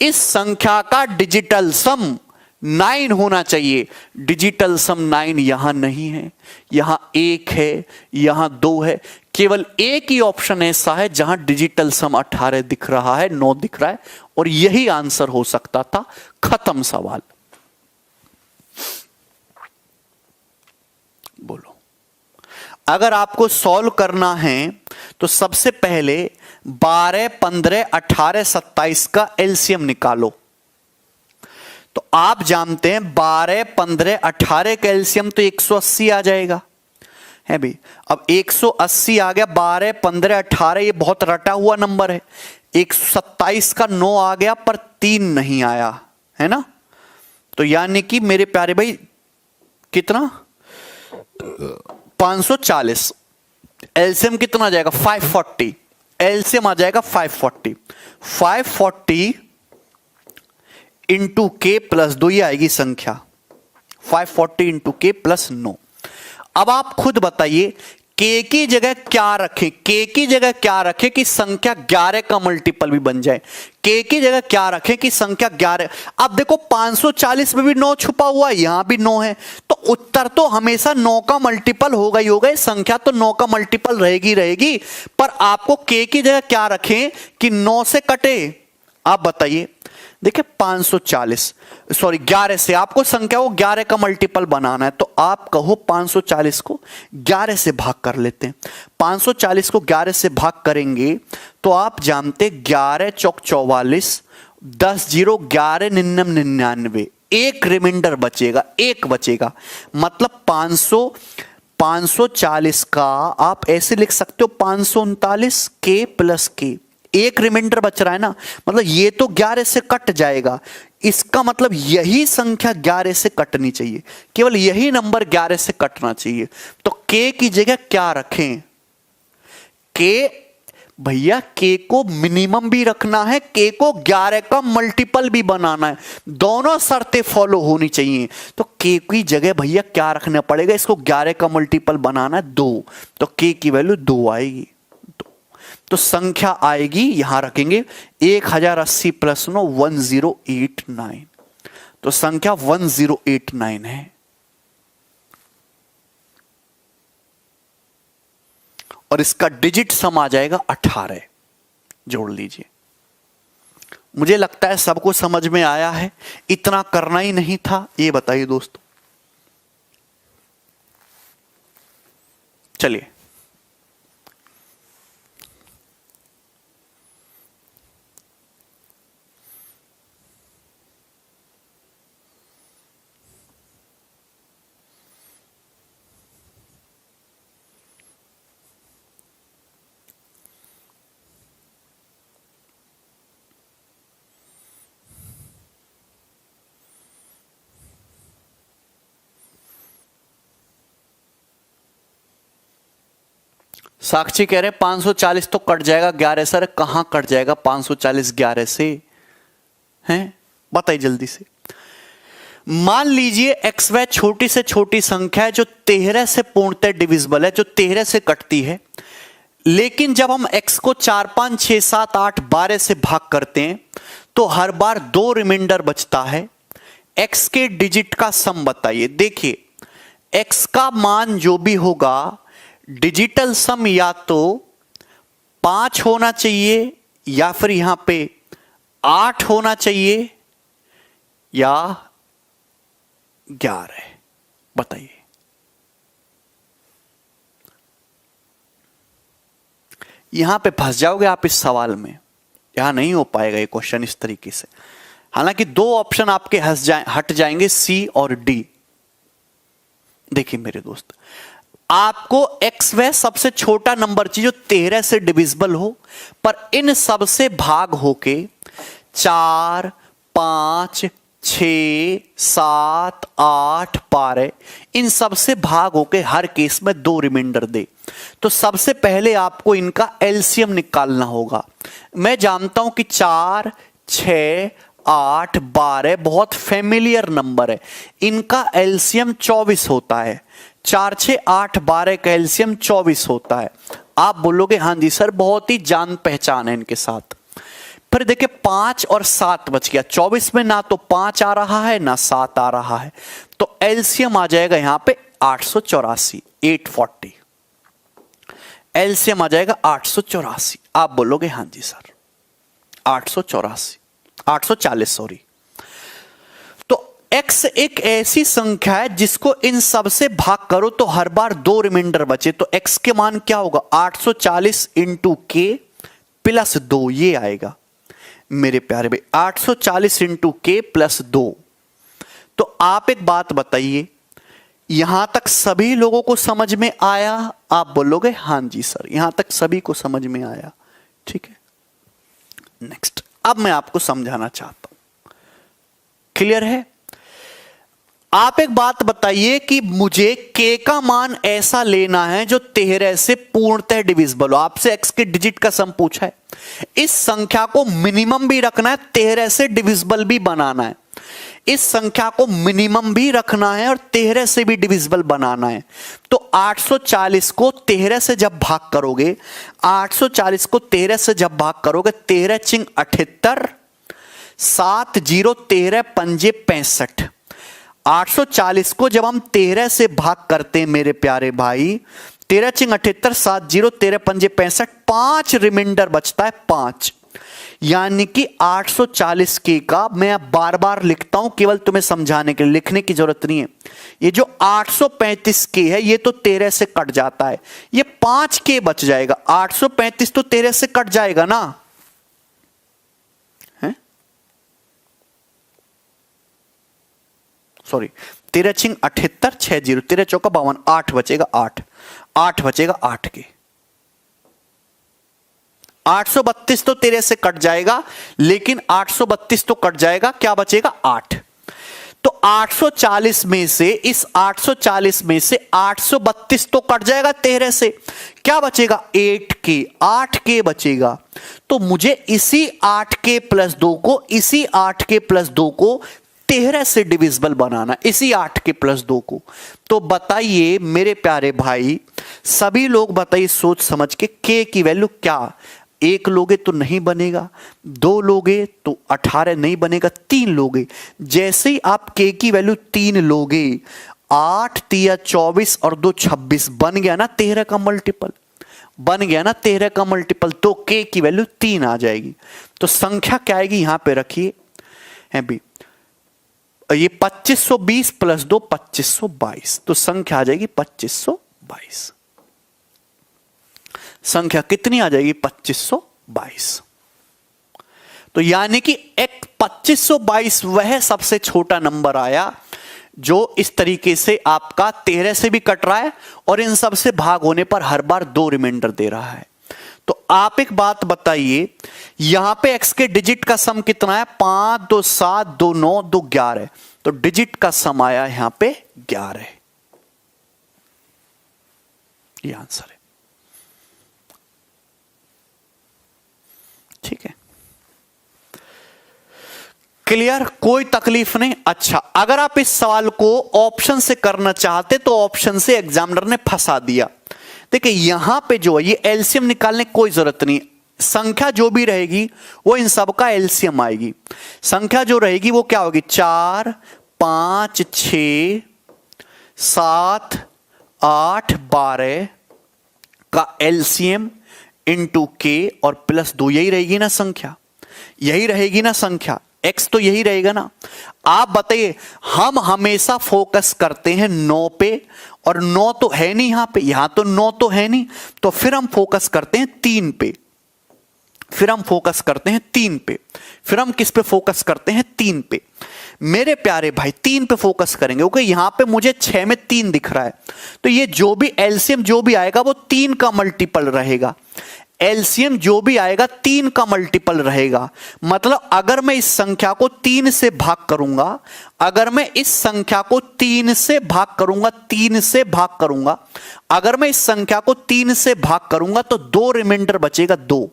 इस संख्या का डिजिटल सम 9 होना चाहिए। डिजिटल सम 9 यहां नहीं है, यहां 1 है, यहां 2 है। केवल एक ही ऑप्शन ऐसा है जहां डिजिटल सम 18 दिख रहा है, 9 दिख रहा है, और यही आंसर हो सकता था। खत्म सवाल। बोलो, अगर आपको सॉल्व करना है तो सबसे पहले 12, 15, 18, 27 का एलसीएम निकालो। तो आप जानते हैं 12, 15, 18 कैल्शियम तो 180 आ जाएगा है भाई। अब 180 आ गया, 12, 15, 18 ये बहुत रटा हुआ नंबर है। 127 का 9 आ गया पर 3 नहीं आया है ना। तो यानी कि मेरे प्यारे भाई कितना 540, एलसीएम कितना आ जाएगा 540, एलसीएम आ जाएगा 540। 540 इंटू के प्लस 2 ये आएगी संख्या 540 इंटू के प्लस 9। अब आप खुद बताइए के की जगह क्या रखें, के की जगह क्या रखें कि संख्या 11 का मल्टीपल भी बन जाए। के की जगह क्या रखें कि संख्या 11। अब देखो 540 में भी 9 छुपा हुआ है, यहां भी 9 है, तो उत्तर तो हमेशा 9 का मल्टीपल होगा ही होगा। संख्या तो 9 का मल्टीपल रहेगी रहेगी, पर आपको के की जगह क्या रखें कि 9 से कटे। आप बताइए, देखिए 540 सॉरी 11 से आपको संख्या को 11 का मल्टीपल बनाना है, तो आप कहो 540 को 11 से भाग कर लेते हैं। 540 को 11 से भाग करेंगे तो आप जानते 11 चौक 44, 10 0 11 99 99, एक रिमाइंडर बचेगा, एक बचेगा। मतलब 540 का आप ऐसे लिख सकते हो 539 के प्लस के, एक रिमाइंडर बच रहा है ना, मतलब ये तो 11 से कट जाएगा। इसका मतलब यही संख्या 11 से कटनी चाहिए, केवल यही नंबर 11 से कटना चाहिए। तो के की जगह क्या रखें, के भैया के को मिनिमम भी रखना है, के को 11 का मल्टीपल भी बनाना है, दोनों शर्तें फॉलो होनी चाहिए। तो के की जगह भैया क्या रखना पड़ेगा, इसको 11 का मल्टीपल बनाना है 2, तो के की वैल्यू 2 आएगी। तो संख्या आएगी, यहां रखेंगे 1080 प्लस 9 1089, तो संख्या 1089 है। और इसका डिजिट सम आ जाएगा 18, जोड़ लीजिए। मुझे लगता है सबको समझ में आया है, इतना करना ही नहीं था। ये बताइए दोस्तों, चलिए साक्षी कह रहे 540 तो कट जाएगा 11 सर, कहां कट जाएगा 540 11 से, हैं बताइए जल्दी से। मान लीजिए एक्स वाई छोटी से छोटी संख्या है जो 13 से पूर्णतः डिविजिबल है, जो 13 से कटती है। लेकिन जब हम x को 4 5 6 7 8 12 से भाग करते हैं तो हर बार 2 रिमाइंडर बचता है। x के डिजिट का सम बताइए। देखिए x का मान जो भी होगा डिजिटल सम या तो 5 होना चाहिए या फिर यहां पे 8 होना चाहिए या 11, बताइए। यहां पे फंस जाओगे आप इस सवाल में, यहां नहीं हो पाएगा ये क्वेश्चन इस तरीके से। हालांकि 2 ऑप्शन आपके हट जाएंगे, सी और डी। देखिए मेरे दोस्त, आपको एक्स वह सबसे छोटा नंबर चाहिए जो 13 से डिविजिबल हो, पर इन सब से भाग होके 4 5 6 7 8 12 इन सब से भाग होके हर केस में 2 रिमाइंडर दे। तो सबसे पहले आपको इनका एलसीएम निकालना होगा। मैं जानता हूं कि 4 6 8 12 बहुत फेमिलियर नंबर है, इनका एलसीएम 24 होता है। 4 6 8 12 का एलसीएम 24 होता है। आप बोलोगे हां जी सर बहुत ही जान पहचान है इनके साथ। फिर देखिए 5 और 7 बच गया, 24 में ना तो 5 आ रहा है ना 7 आ रहा है, तो एलसीएम आ जाएगा यहां पे 884, 840 एलसीएम आ जाएगा 884। आप बोलोगे हां जी सर 884 840 सॉरी। तो x एक ऐसी संख्या है जिसको इन सब से भाग करो तो हर बार 2 रिमाइंडर बचे, तो x के मान क्या होगा 840 इंटू के प्लस 2 ये आएगा मेरे प्यारे भाई। 840 इंटू के प्लस 2 तो आप एक बात बताइए, यहां तक सभी लोगों को समझ में आया? आप बोलोगे हां जी सर, यहां तक सभी को समझ में आया। ठीक है, नेक्स्ट। अब मैं आपको समझाना चाहता हूं, क्लियर है? आप एक बात बताइए कि मुझे k का मान ऐसा लेना है जो 13 से पूर्णतः डिविजिबल हो। आपसे x के डिजिट का सम पूछा है, इस संख्या को मिनिमम भी रखना है, 13 से डिविजिबल भी बनाना है। इस संख्या को मिनिमम भी रखना है और 13 से भी डिविजिबल बनाना है। तो 840 को 13 से जब भाग करोगे, 840 को 13 से जब भाग करोगे, 13 चिंग 78, 7 0 13 पंजे 65। 840 को जब हम 13 से भाग करते हैं मेरे प्यारे भाई, 13 चिंग 78, 7 0 13 पंजे 65, 5 रिमाइंडर बचता है 5। यानी कि 840 के का, मैं अब बार बार लिखता हूं केवल तुम्हें समझाने के लिए, लिखने की जरूरत नहीं है। ये जो 835 के है ये तो 13 से कट जाता है, ये 5 के बच जाएगा। 835 तो 13 से कट जाएगा ना, है? सॉरी, 13 चिंग 78, 6 0 13 चौका 52, 8 बचेगा, 8 बचेगा 8 के। 832 तो 13 से कट जाएगा, लेकिन 832 तो कट जाएगा, क्या बचेगा? 8। तो 840 में से, इस 840 में से 832 तो कट जाएगा 13 से, क्या बचेगा? 8 के, 8 के बचेगा। तो मुझे इसी 8 के प्लस 2 को, इसी 8 के प्लस 2 को 13 से डिविजिबल बनाना, इसी 8 के प्लस 2 को। तो बताइए मेरे प्यारे भाई, सभी लोग बताइए सोच समझ के, के की वैल्यू क्या? 1 लोगे तो नहीं बनेगा, 2 लोगे तो 18 नहीं बनेगा, 3 लोगे। जैसे ही आप के की वैल्यू 3 लोगे, 8 3 24 और 2 26 बन गया ना 13 का मल्टीपल, बन गया ना 13 का मल्टीपल। तो के की वैल्यू 3 आ जाएगी। तो संख्या क्या आएगी यहां पे रखिए, है भी ये 2520 प्लस 2 2522, तो संख्या आ जाएगी 2522। संख्या कितनी आ जाएगी? 2522। तो यानी कि एक 2522 वह सबसे छोटा नंबर आया जो इस तरीके से आपका 13 से भी कट रहा है और इन सब से भाग होने पर हर बार 2 रिमाइंडर दे रहा है। तो आप एक बात बताइए, यहां पे x के डिजिट का सम कितना है? 5 2 7 2 9 2 11। तो डिजिट का सम आया यहां पे 11, ये आंसर है। ठीक है, क्लियर? कोई तकलीफ नहीं? अच्छा, अगर आप इस सवाल को ऑप्शन से करना चाहते तो ऑप्शन से एग्जामिनर ने फंसा दिया। देखिए यहां पे जो है ये एलसीएम निकालने की कोई जरूरत नहीं, संख्या जो भी रहेगी वो इन सब का एलसीएम आएगी। संख्या जो रहेगी वो क्या होगी? 4 5 6 7 8 12 का एलसीएम इंटू के और प्लस 2, यही रहेगी ना संख्या, यही रहेगी ना संख्या, x तो यही रहेगा ना। आप बताइए, हम हमेशा फोकस करते हैं 9 पे, और 9 तो है नहीं यहां पे, यहां तो 9 तो है नहीं, तो फिर हम फोकस करते हैं 3 पे, फिर हम फोकस करते हैं 3 पे, फिर हम किस पे फोकस करते हैं? 3 पे। मेरे प्यारे भाई 3 पे फोकस करेंगे, क्योंकि यहां पे मुझे 6 में 3 दिख रहा है, तो ये जो भी एलसीएम जो भी आएगा वो 3 का मल्टीपल रहेगा। एलसीएम जो भी आएगा 3 का मल्टीपल रहेगा। मतलब अगर मैं इस संख्या को 3 से भाग करूंगा, अगर मैं इस संख्या को 3 से भाग करूंगा, 3 से भाग करूंगा, अगर मैं इस संख्या को 3 से भाग करूंगा तो 2 रिमाइंडर बचेगा 2।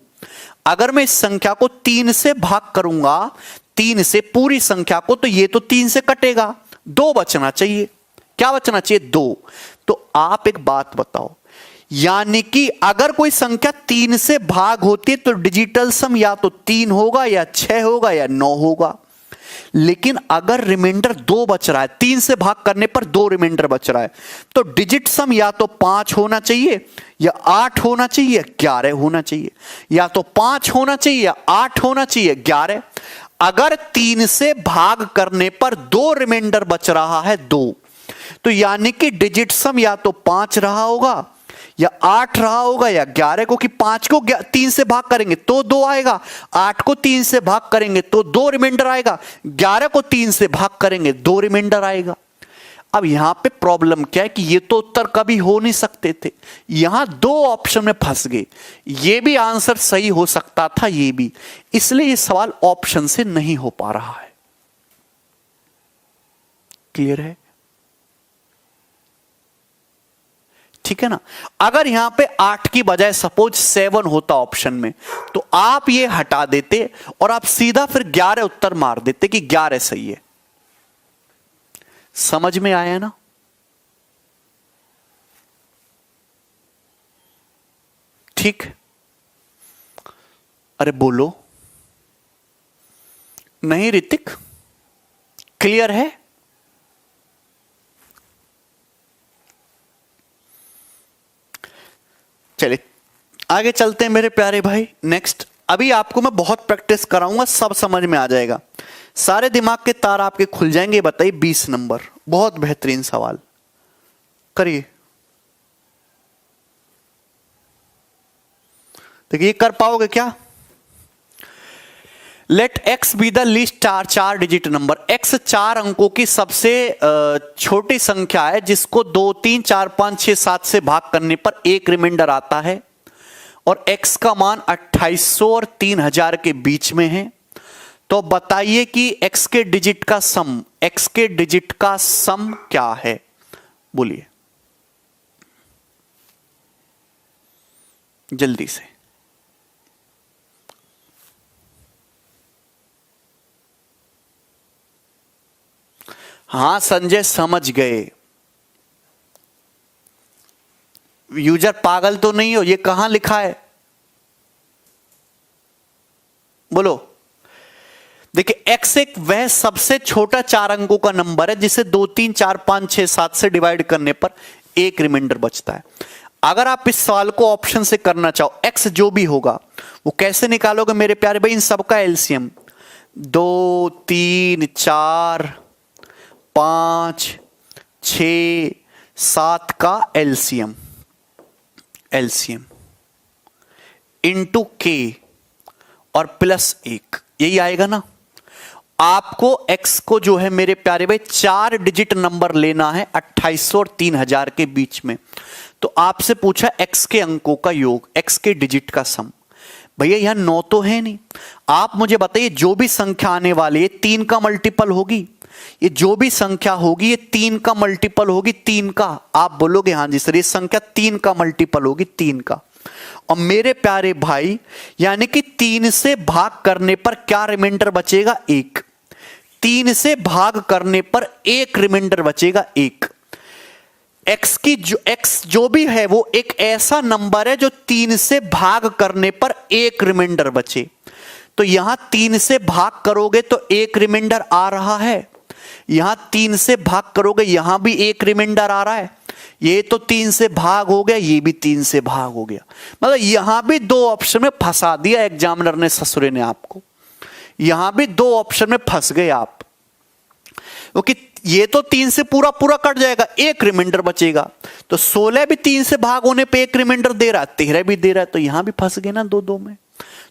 अगर मैं इस संख्या को 3 से भाग करूंगा, 3 से पूरी संख्या को, तो ये तो 3 से कटेगा, 2 बचना चाहिए। क्या बचना चाहिए? 2। तो आप एक बात बताओ, यानी कि अगर कोई संख्या 3 से भाग होती है तो डिजिटल सम या तो 3 होगा या 6 होगा या 9 होगा। लेकिन अगर रिमाइंडर 2 बच रहा है, 3 से भाग करने पर 2 रिमाइंडर बच रहा है, तो डिजिट सम या तो 5 होना चाहिए या 8 होना चाहिए, 11 होना चाहिए, या तो 5 होना चाहिए या 8 होना चाहिए, 11। अगर 3 से भाग करने पर 2 रिमाइंडर बच रहा है 2, तो यानी कि डिजिट सम या तो 5 रहा होगा या 8 रहा होगा या 11 को, कि 5 को 3 से भाग करेंगे तो 2 आएगा, 8 को 3 से भाग करेंगे तो 2 रिमाइंडर आएगा, 11 को 3 से भाग करेंगे 2 रिमाइंडर आएगा। अब यहां पे प्रॉब्लम क्या है कि ये तो उत्तर कभी हो नहीं सकते थे, यहां 2 ऑप्शन में फंस गए। ये भी आंसर सही हो सकता था, ये भी, इसलिए ये सवाल ऑप्शन से नहीं हो पा रहा है। क्लियर है? ठीक है ना। अगर यहां पे 8 की बजाय सपोज 7 होता ऑप्शन में, तो आप ये हटा देते और आप सीधा फिर 11 उत्तर मार देते कि 11 सही है। समझ में आया ना? ठीक। अरे बोलो। नहीं ऋतिक, क्लियर है? चलिए आगे चलते हैं मेरे प्यारे भाई। नेक्स्ट, अभी आपको मैं बहुत प्रैक्टिस कराऊंगा, सब समझ में आ जाएगा, सारे दिमाग के तार आपके खुल जाएंगे। बताइए 20 नंबर, बहुत बेहतरीन सवाल करिए। देखिए कर पाओगे क्या? Let x be the least 4 digit number. X 4 अंकों की सबसे छोटी संख्या है जिसको 2, 3, 4, 5, 6, 7 से भाग करने पर एक रिमाइंडर आता है, और एक्स का मान 2800 और 3000 के बीच में है। तो बताइए कि एक्स के डिजिट का सम, एक्स के डिजिट का सम क्या है? बोलिए जल्दी से। हां संजय समझ गए। यूजर पागल तो नहीं हो? ये कहां लिखा है बोलो। देखिए एक्स एक वह सबसे छोटा 4 अंकों का नंबर है जिसे 2, 3, 4, 5, 6, 7 से डिवाइड करने पर एक रिमाइंडर बचता है। अगर आप इस सवाल को ऑप्शन से करना चाहो, एक्स जो भी होगा वो कैसे निकालोगे मेरे प्यारे भाई? इन सबका एलसीएम 2, 3, 4, 5, 6, 7 का एलसीएम इंटू के और प्लस 1, यही आएगा ना। आपको x को जो है मेरे प्यारे भाई 4 डिजिट नंबर लेना है 2800 और 3000 के बीच में। तो आपसे पूछा x के अंकों का योग, x के डिजिट का सम। भैया यहां 9 तो है नहीं। आप मुझे बताइए जो भी संख्या आने वाली है 3 का मल्टीपल होगी, ये जो भी संख्या होगी ये 3 का मल्टीपल होगी, 3 का। आप बोलोगे हां जी सर ये संख्या 3 का मल्टीपल होगी, 3 का। और मेरे प्यारे भाई यानी कि 3 से भाग करने पर क्या रिमाइंडर बचेगा? 1। 3 से भाग करने पर एक रिमाइंडर बचेगा, 1। एक्स जो भी है वो एक ऐसा नंबर है जो 3 से भाग करने पर एक रिमाइंडर बचे। तो यहां 3 से भाग करोगे तो एक रिमाइंडर आ रहा है, यहां 3 से भाग करोगे यहां भी एक रिमाइंडर आ रहा है। ये तो 3 से भाग हो गया, ये भी 3 से भाग हो गया। मतलब यहां भी 2 ऑप्शन में फंसा दिया एग्जामिनर ने, ससुरे ने आपको। यहां भी 2 ऑप्शन में फंस गए आप, क्योंकि ये तो 3 से पूरा पूरा कट जाएगा, एक रिमाइंडर बचेगा। तो 16 भी 3 से भाग होने पे एक रिमाइंडर दे रहा है, 13 भी दे रहा है, तो यहां भी फंस गए ना 2-2 में।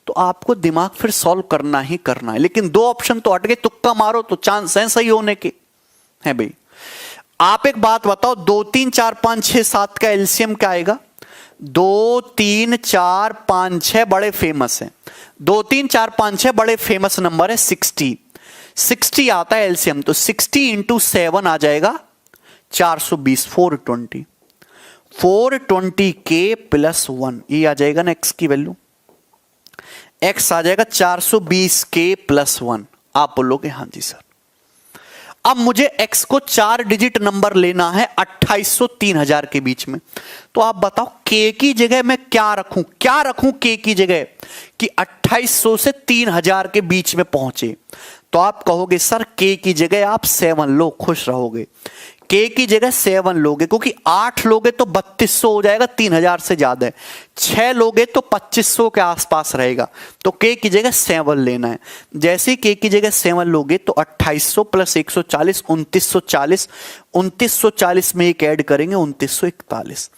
तो आपको दिमाग फिर सॉल्व करना ही करना है। लेकिन 2 ऑप्शन तो हट गए, तुक्का मारो तो चांस है सही होने के, है भाई। आप एक बात बताओ, 2, 3, 4, 5, 6, 7 का एलसीएम क्या आएगा? 2, 3, 4, 5, 6 बड़े फेमस हैं। 2, 3, 4, 5, 6 बड़े फेमस नंबर है। 60 आता है एलसीएम, तो 60 इंटू 7 आ जाएगा 420, 420 के प्लस 1, ये आ जाएगा ना एक्स की वैल्यू। एक्स आ जाएगा 420 के प्लस 1। आप बोलोगे हां जी सर। अब मुझे x को 4 डिजिट नंबर लेना है 2800 3000 के बीच में। तो आप बताओ k की जगह मैं क्या रखूं k की जगह कि 2800 से 3000 के बीच में पहुंचे। तो आप कहोगे सर k की जगह आप 7 लो, खुश रहोगे। k की जगह 7 लोगे क्योंकि 8 लोगे तो 3200 हो जाएगा, 3000 से ज्यादा है। 6 लोगे तो 2500 के आसपास रहेगा। तो k की जगह 7 लेना है। जैसे ही k की जगह 7 लोगे तो 2800 प्लस 140 2940, 2940 में एक ऐड करेंगे 2941।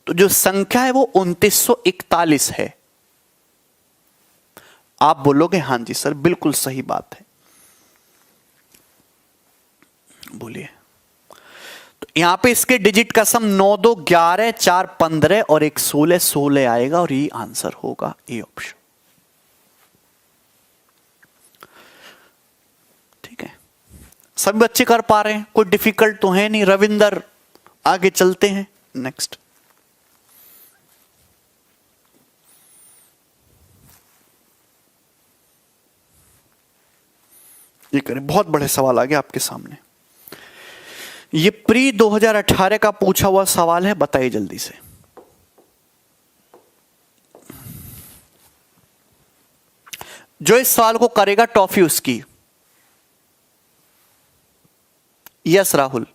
तो जो संख्या है वो 2941 है। आप बोलोगे हां जी सर बिल्कुल सही बात है, बोलिए। तो यहां पे इसके डिजिट का सम 9 2 11 4 15 और 1 16 16 आएगा और ये आंसर होगा ए ऑप्शन। ठीक है, सभी बच्चे कर पा रहे हैं, कोई डिफिकल्ट तो है नहीं। रविंदर आगे चलते हैं नेक्स्ट। ये करें, बहुत बड़े सवाल आ गए आपके सामने। ये प्री 2018 का पूछा हुआ सवाल है, बताइए जल्दी से। जो इस सवाल को करेगा टॉफी उसकी। यस राहुल।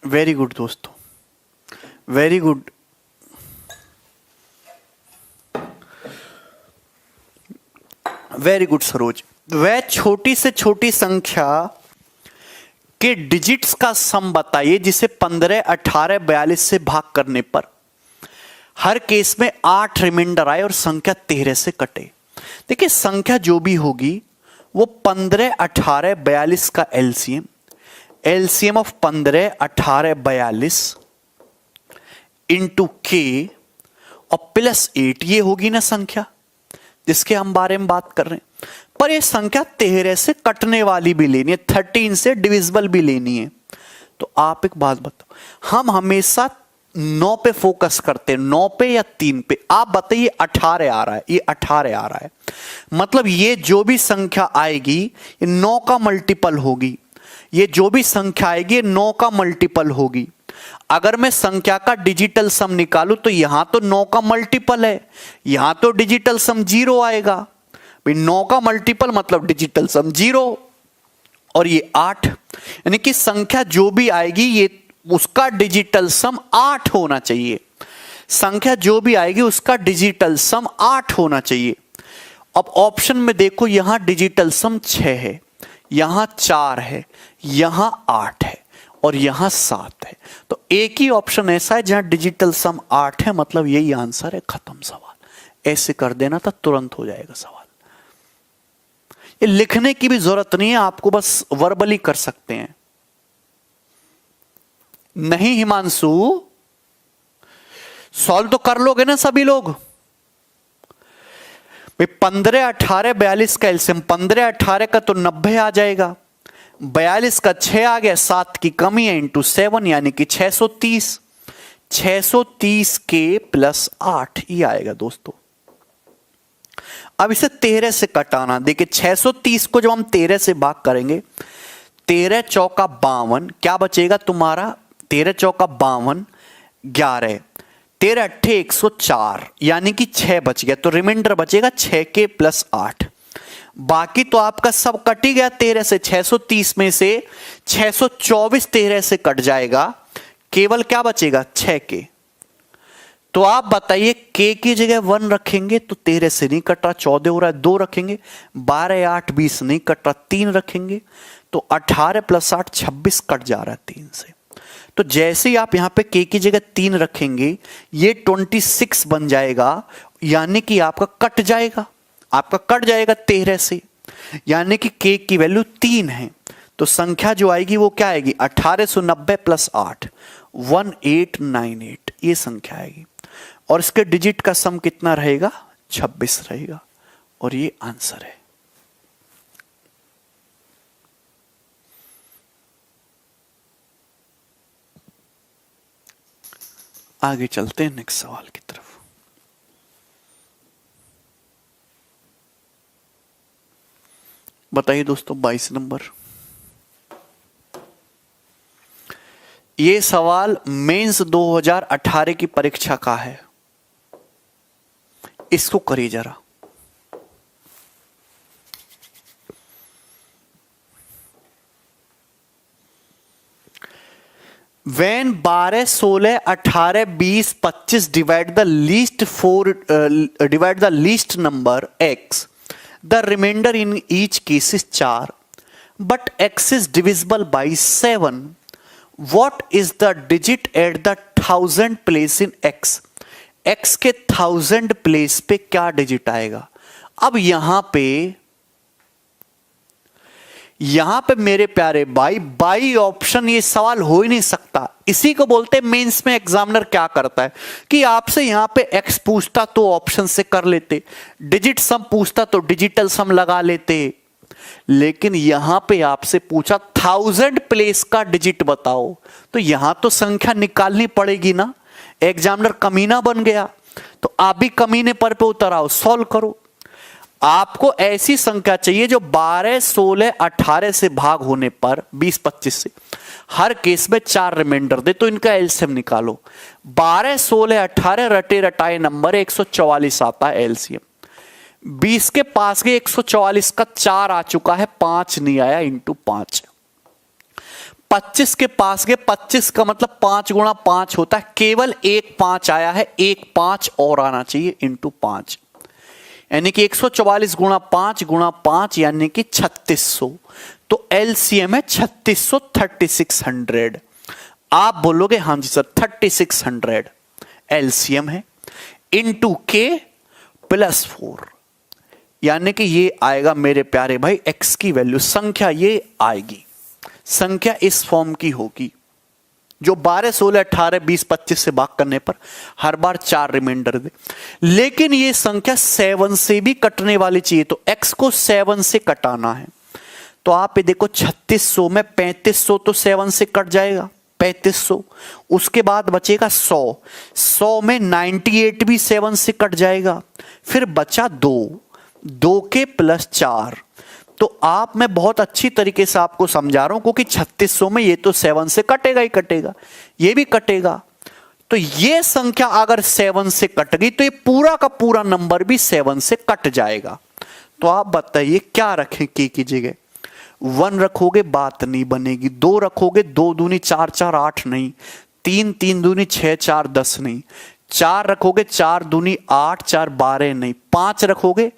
वेरी गुड दोस्तों, very good. Very good Saroj. वह छोटी से छोटी संख्या के डिजिट्स का सम बताइए जिसे 15 18 42 से भाग करने पर हर केस में 8 रिमाइंडर आए और संख्या 13 से कटे। देखिए संख्या जो भी होगी वो 15 18 42 का एलसीएम, एलसीएम ऑफ 15 18 42 इंटू के और प्लस 8, ये होगी ना संख्या जिसके हम बारे में बात कर रहे हैं। पर ये संख्या 13 से कटने वाली भी लेनी है, 13 से डिविजिबल भी लेनी है। तो आप एक बात बताओ, हम हमेशा 9 पे फोकस करते हैं, 9 पे या 3 पे। आप बताइए 18 आ रहा है, ये 18 आ रहा है, मतलब ये जो भी संख्या आएगी ये 9 का मल्टीपल होगी। ये जो भी संख्या आएगी ये 9 का मल्टीपल होगी। अगर मैं संख्या का डिजिटल सम निकालूं तो यहां तो 9 का मल्टीपल है, यहां तो डिजिटल सम 0 आएगा। भाई 9 का मल्टीपल मतलब डिजिटल सम 0 और ये 8, यानी कि संख्या जो भी आएगी ये उसका डिजिटल सम 8 होना चाहिए। संख्या जो भी आएगी उसका डिजिटल सम 8 होना चाहिए। अब ऑप्शन में देखो, यहां डिजिटल सम 6 है, यहां 4 है, यहां 8 है और यहां 7 है। तो एक ही ऑप्शन ऐसा है जहां डिजिटल सम 8 है, मतलब यही आंसर है, खत्म सवाल। ऐसे कर देना था, तुरंत हो जाएगा सवाल। ये लिखने की भी जरूरत नहीं है, आपको बस वर्बली कर सकते हैं। नहीं हिमांशु, सॉल्व तो कर लोगे ना सभी लोग। भाई 15 18 42 का एलसीएम, 15 18 का तो 90 आ जाएगा, 42 का 6 आ गया, 7 की कमी है इंटू 7 यानी कि 630, 630 के प्लस 8 ये आएगा दोस्तों। अब इसे 13 से कटाना, देखिए 630 को जब हम 13 से भाग करेंगे, 13 चौका 52, क्या बचेगा तुम्हारा, 13 चौका 52, 11, 13 अट्ठे 104 यानी कि 6 बच गया। तो रिमाइंडर बचेगा 6 के प्लस 8। बाकी तो आपका सब कट ही गया 13 से। 630 में से 624 13 से कट जाएगा, केवल क्या बचेगा 6 के। तो आप बताइए k की जगह 1 रखेंगे तो 13 से नहीं कट रहा, 14 हो रहा है, 2 रखेंगे 12 8 20 नहीं कट रहा, 3 रखेंगे तो 18 + 8 26 कट जा रहा है 3 से। तो जैसे ही आप यहां पे k की जगह 3 रखेंगे ये 26 बन जाएगा, यानी कि आपका कट जाएगा, आपका कट जाएगा 13 से, यानी कि k की वैल्यू 3 है। तो संख्या जो आएगी वो क्या आएगी, 1890 + 8 1898 ये संख्या आएगी। और इसके डिजिट का सम कितना रहेगा, 26 रहेगा, और ये आंसर है। आगे चलते हैं नेक्स्ट सवाल की तरफ। बताइए दोस्तों 22 नंबर। ये सवाल मेंस 2018 की परीक्षा का है, इसको करिए जरा। When 12, 16, 18, 20, 25 divide the least number x, the remainder in each case is 4, but x is divisible by 7. What is the digit at the 1000 place in x? x के 1000 प्लेस पे क्या डिजिट आएगा? अब यहां पे मेरे प्यारे भाई बाई ऑप्शन ये सवाल हो ही नहीं सकता। इसी को बोलते हैं मेंस में एग्जामिनर क्या करता है कि आपसे यहां पे एक्स पूछता तो ऑप्शन से कर लेते, डिजिट सम पूछता तो डिजिटल सम लगा लेते, लेकिन यहां पे आपसे पूछा 1000 प्लेस का डिजिट बताओ, तो यहां तो संख्या निकालनी पड़ेगी ना। एग्जामिनर कमीना बन गया, तो आप भी कमीने पर पे उतर आओ, सॉल्व करो। आपको ऐसी संख्या चाहिए जो 12, 16, 18 से भाग होने पर 20, 25 से हर केस में 4 रिमाइंडर दे, तो इनका एलसीएम निकालो। 12, 16, 18 रटे रटाए नंबर 144 आता है एलसीएम। 20 के पास के 144 का 4 आ चुका है, 5 नहीं आया, इंटू 5। 25 के पास के 25 का मतलब 5 गुणा 5 होता है, केवल एक 5 आया है, एक 5 और आना चाहिए, इंटू 5, यानी कि 144 गुणा 5 यानी कि 3600। तो एलसीएम है 3600, 3600। आप बोलोगे हाँ जी सर 3600 एलसीएम है, इंटू के +4, यानी कि ये आएगा मेरे प्यारे भाई एक्स की वैल्यू, संख्या ये आएगी, संख्या इस फॉर्म की होगी जो 12, 16, 18, 20, 25 से भाग करने पर हर बार 4 रिमाइंडर दे। लेकिन ये संख्या 7 से भी कटने वाली चाहिए, तो x को 7 से कटाना है। तो आप ये देखो 3600 में 3500 तो 7 से कट जाएगा, 3500। उसके बाद बचेगा 100, 100 में 98 भी 7 से कट जाएगा, फिर बचा 2 के +4। तो आप मैं बहुत अच्छी तरीके से आपको समझा रहा हूं, क्योंकि 3600 में ये तो 7 से कटेगा ही कटेगा, ये भी कटेगा। तो ये संख्या अगर 7 से कट गई तो ये पूरा का पूरा नंबर भी 7 से कट जाएगा। तो आप बताइए क्या रखें के की जगह? 1 रखोगे बात नहीं बनेगी, 2 रखोगे 2 दूनी 4 4 8 नहीं, 3 3 दूनी 6 4 10 नहीं, 4 रखोगे 4 दूनी 8 4 12 नहीं, 5 रखोगे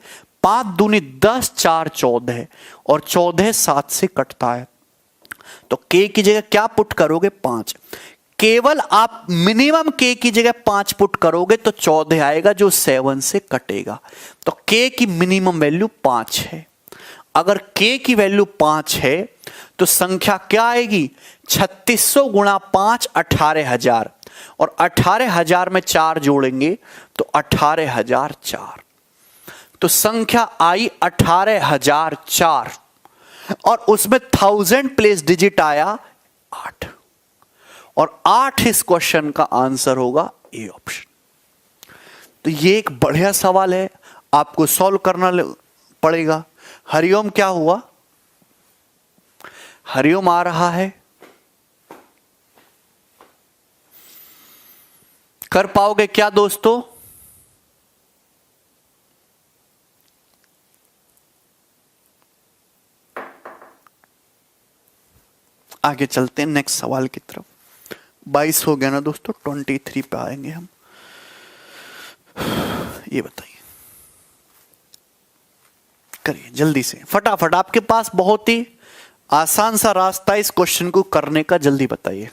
5 दूनी 10 4 14, और 14 7 से कटता है। तो के की जगह क्या पुट करोगे? 5। केवल आप मिनिमम के की जगह 5 पुट करोगे तो 14 आएगा जो 7 से कटेगा। तो के की मिनिमम वैल्यू 5 है। अगर के की वैल्यू 5 है तो संख्या क्या आएगी? 3600 गुणा 5 18,000, और 18,000 में 4 जोड़ेंगे तो 18,004। तो संख्या आई 18,004, और उसमें 1000 प्लेस डिजिट आया 8, और 8 इस क्वेश्चन का आंसर होगा ए ऑप्शन। तो ये एक बढ़िया सवाल है, आपको सॉल्व करना पड़ेगा। हरिओम क्या हुआ? हरिओम आ रहा है, कर पाओगे क्या दोस्तों? आगे चलते हैं नेक्स्ट सवाल की तरफ। 22 हो गया ना दोस्तों, 23 पे आएंगे हम। ये बताइए, करिए जल्दी से, फटाफट। आपके पास बहुत ही आसान सा रास्ता है इस क्वेश्चन को करने का, जल्दी बताइए।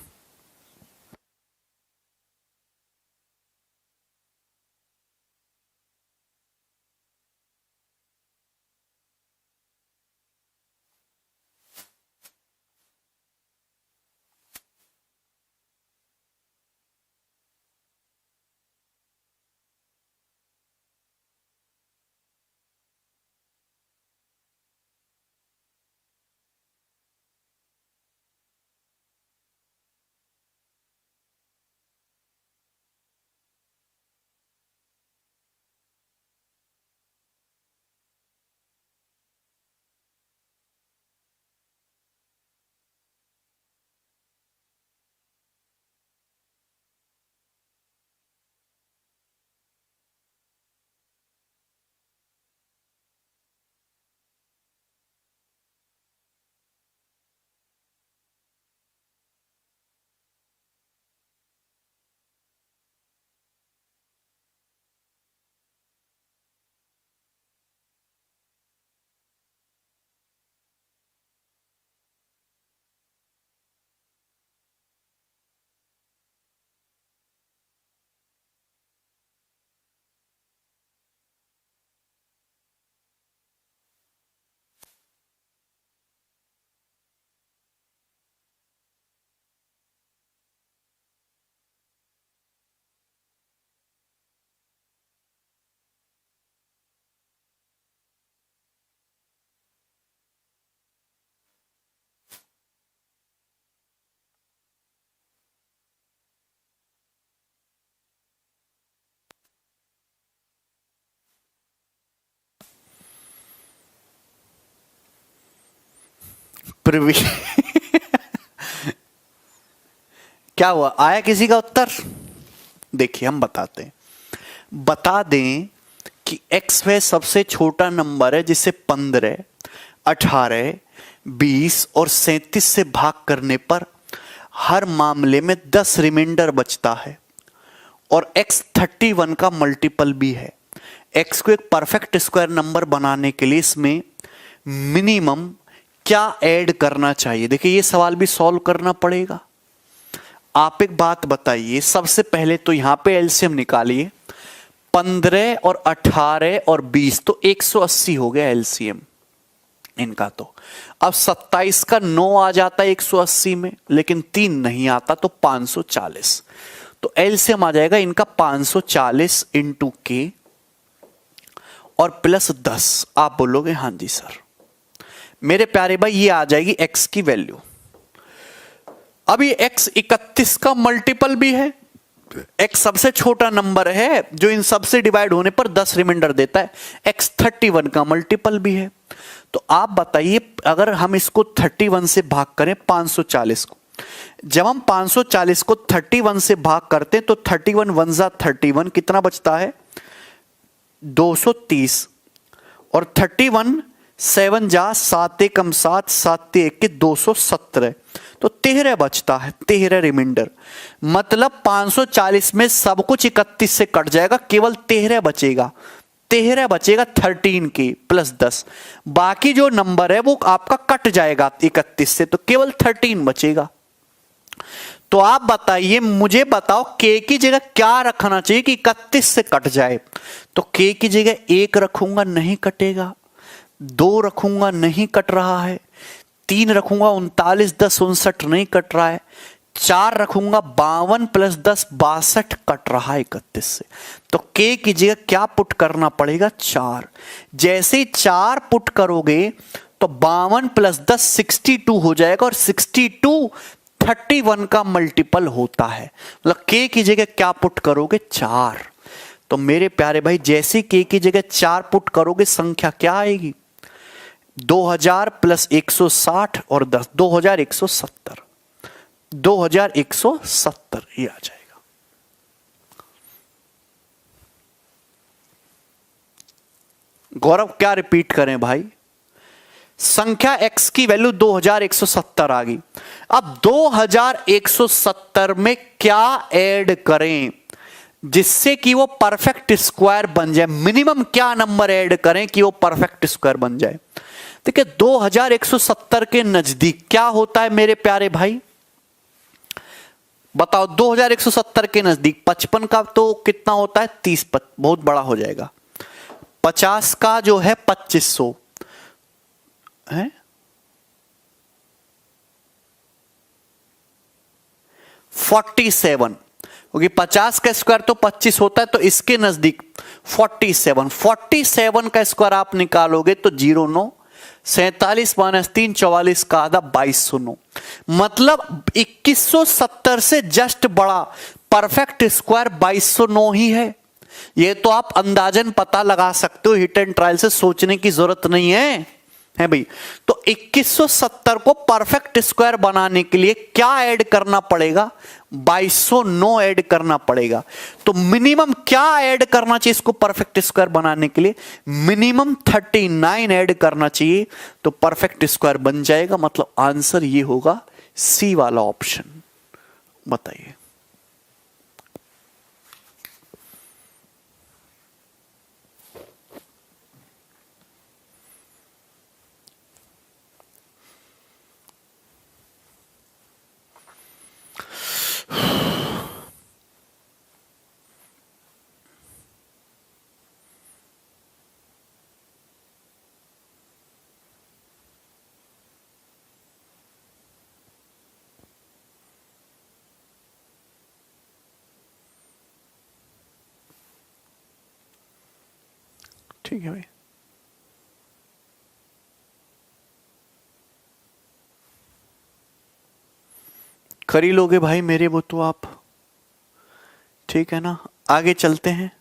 प्रवी क्या हुआ, आया किसी का उत्तर? देखिए हम बताते हैं, बता दें कि एक्स वह सबसे छोटा नंबर है जिसे 15, 18, 20 और 37 से भाग करने पर हर मामले में 10 रिमाइंडर बचता है, और x 31 का मल्टीपल भी है। x को एक परफेक्ट स्क्वायर नंबर बनाने के लिए इसमें मिनिमम क्या ऐड करना चाहिए। देखिए ये सवाल भी सॉल्व करना पड़ेगा। आप एक बात बताइए, सबसे पहले तो यहां पे एलसीएम निकालिए, 15 और 18 और 20 तो 180 हो गया एलसीएम इनका। तो अब 27 का 9 आ जाता है 180 में, लेकिन 3 नहीं आता तो 540, तो एलसीएम आ जाएगा इनका 540 इंटू के और प्लस 10। आप बोलोगे हां जी सर। मेरे प्यारे भाई ये आ जाएगी एक्स की वैल्यू। अब ये एक्स 31 का मल्टीपल भी है, एक्स सबसे छोटा नंबर है जो इन सबसे डिवाइड होने पर 10 रिमाइंडर देता है, एक्स 31 का मल्टीपल भी है। तो आप बताइए अगर हम इसको 31 से भाग करें 540 को, जब हम 540 को 31 से भाग करते हैं तो 31 वन जा 31, कितना बचता है 230, और 31 7 जा 7 एकम 7, 7 1 के 217, तो 13 बचता है, 13 रिमाइंडर। मतलब 540 में सब कुछ 31 से कट जाएगा, केवल 13 बचेगा, 13 बचेगा 13 के प्लस 10। बाकी जो नंबर है वो आपका कट जाएगा 31 से, तो केवल 13 बचेगा। तो आप बताइए, मुझे बताओ के की जगह क्या रखना चाहिए कि 31 से कट जाए। तो के की जगह 1 रखूंगा, नहीं कटेगा, 2 रखूंगा, नहीं कट रहा है, 3 रखूंगा 39 10 59 नहीं कट रहा है, 4 रखूंगा 52 प्लस 10 62 कट रहा है 31 से। तो के की जगह क्या पुट करना पड़ेगा 4। जैसे ही 4 पुट करोगे तो 52 प्लस 10 62 हो जाएगा, और 62 31 का मल्टीपल होता है। मतलब के की जगह क्या पुट करोगे 4। तो मेरे प्यारे भाई जैसे के की जगह 4 पुट करोगे संख्या क्या आएगी 2000 प्लस 160 और 10 2170, 2170 ये आ जाएगा। गौरव क्या रिपीट करें भाई, संख्या x की वैल्यू 2170 आ गई। अब 2170 में क्या ऐड करें, जिससे कि वो परफेक्ट स्क्वायर बन जाए। मिनिमम क्या नंबर ऐड करें कि वो परफेक्ट स्क्वायर बन जाए? देखिए 2170 के नजदीक क्या होता है मेरे प्यारे भाई, बताओ। 2170 के नजदीक 55 का तो कितना होता है, 30, बहुत बड़ा हो जाएगा। 50 का जो है 2500 है, 47, क्योंकि 50 का स्क्वायर तो 25 होता है, तो इसके नजदीक 47 का स्क्वायर आप निकालोगे तो 09, 47 माइनस 3 44 का आधा 2209, मतलब 2170 से जस्ट बड़ा परफेक्ट स्क्वायर 2209 ही है। ये तो आप अंदाजन पता लगा सकते हो, हिट एंड ट्रायल से सोचने की जरूरत नहीं है भाई। तो 2170 को परफेक्ट स्क्वायर बनाने के लिए क्या ऐड करना पड़ेगा, 2209 ऐड करना पड़ेगा। तो मिनिमम क्या ऐड करना चाहिए इसको परफेक्ट स्क्वायर बनाने के लिए, मिनिमम 39 ऐड करना चाहिए, तो परफेक्ट स्क्वायर बन जाएगा। मतलब आंसर ये होगा सी वाला ऑप्शन। बताइए। ठीक है भाई। कर ही लोगे भाई मेरे वो तो आप, ठीक है ना। आगे चलते हैं।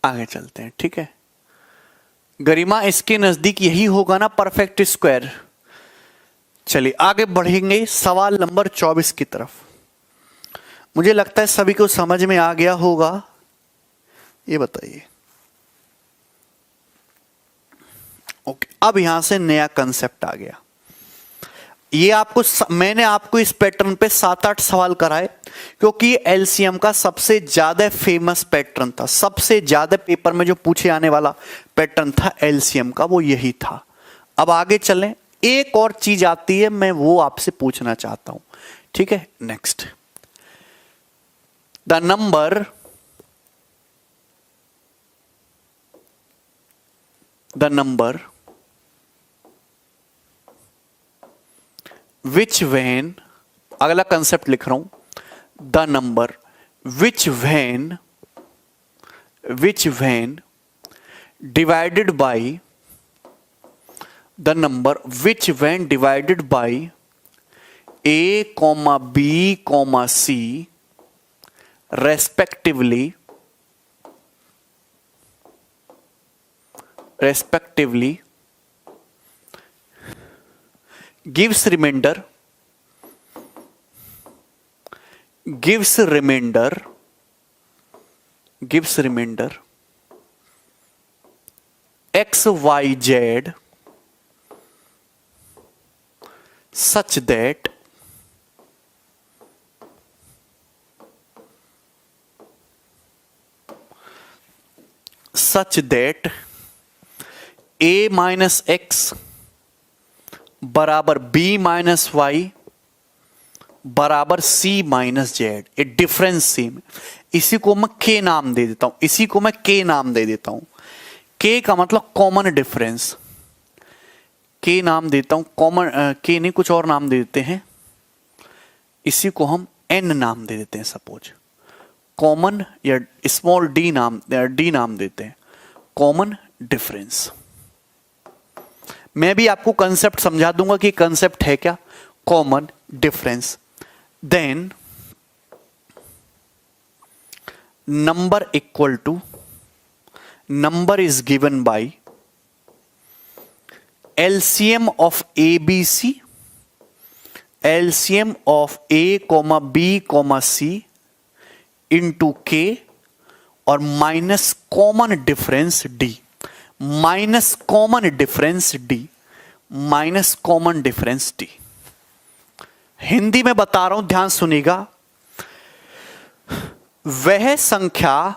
आगे चलते हैं, ठीक है। गरिमा इसके नजदीक यही होगा ना परफेक्ट स्क्वायर। चलिए आगे बढ़ेंगे सवाल नंबर 24 की तरफ। मुझे लगता है सभी को समझ में आ गया होगा। ये बताइए। ओके, अब यहां से नया कंसेप्ट आ गया। ये आपको मैंने आपको इस पैटर्न पे 7-8 सवाल कराए, क्योंकि एलसीएम का सबसे ज्यादा फेमस पैटर्न था। सबसे ज्यादा पेपर में जो पूछे आने वाला पैटर्न था एलसीएम का, वो यही था। अब आगे चलें, एक और चीज आती है, मैं वो आपसे पूछना चाहता हूं, ठीक है। Next, the number which when, अगला कंसेप्ट लिख रहा हूं, the number which when divided by, the number which when divided by a comma b comma c respectively gives remainder x y z such that a minus x बराबर b minus Y बराबर c minus Z. ये difference same, इसी को मैं k नाम दे देता हूं। k का मतलब कॉमन डिफरेंस, k नाम देता हूं। कॉमन k नहीं, कुछ और नाम दे देते हैं, इसी को हम n नाम दे देते हैं। सपोज कॉमन या स्मॉल d नाम देते हैं, कॉमन डिफरेंस। मैं भी आपको कंसेप्ट समझा दूंगा कि कंसेप्ट है क्या, common difference. Then number equal to, number is given by LCM of A B C, LCM of A comma B comma C into के और minus common difference D, minus common difference D, minus common difference D. Hindi में बता रहा हूं, ध्यान सुनिएगा। वह संख्या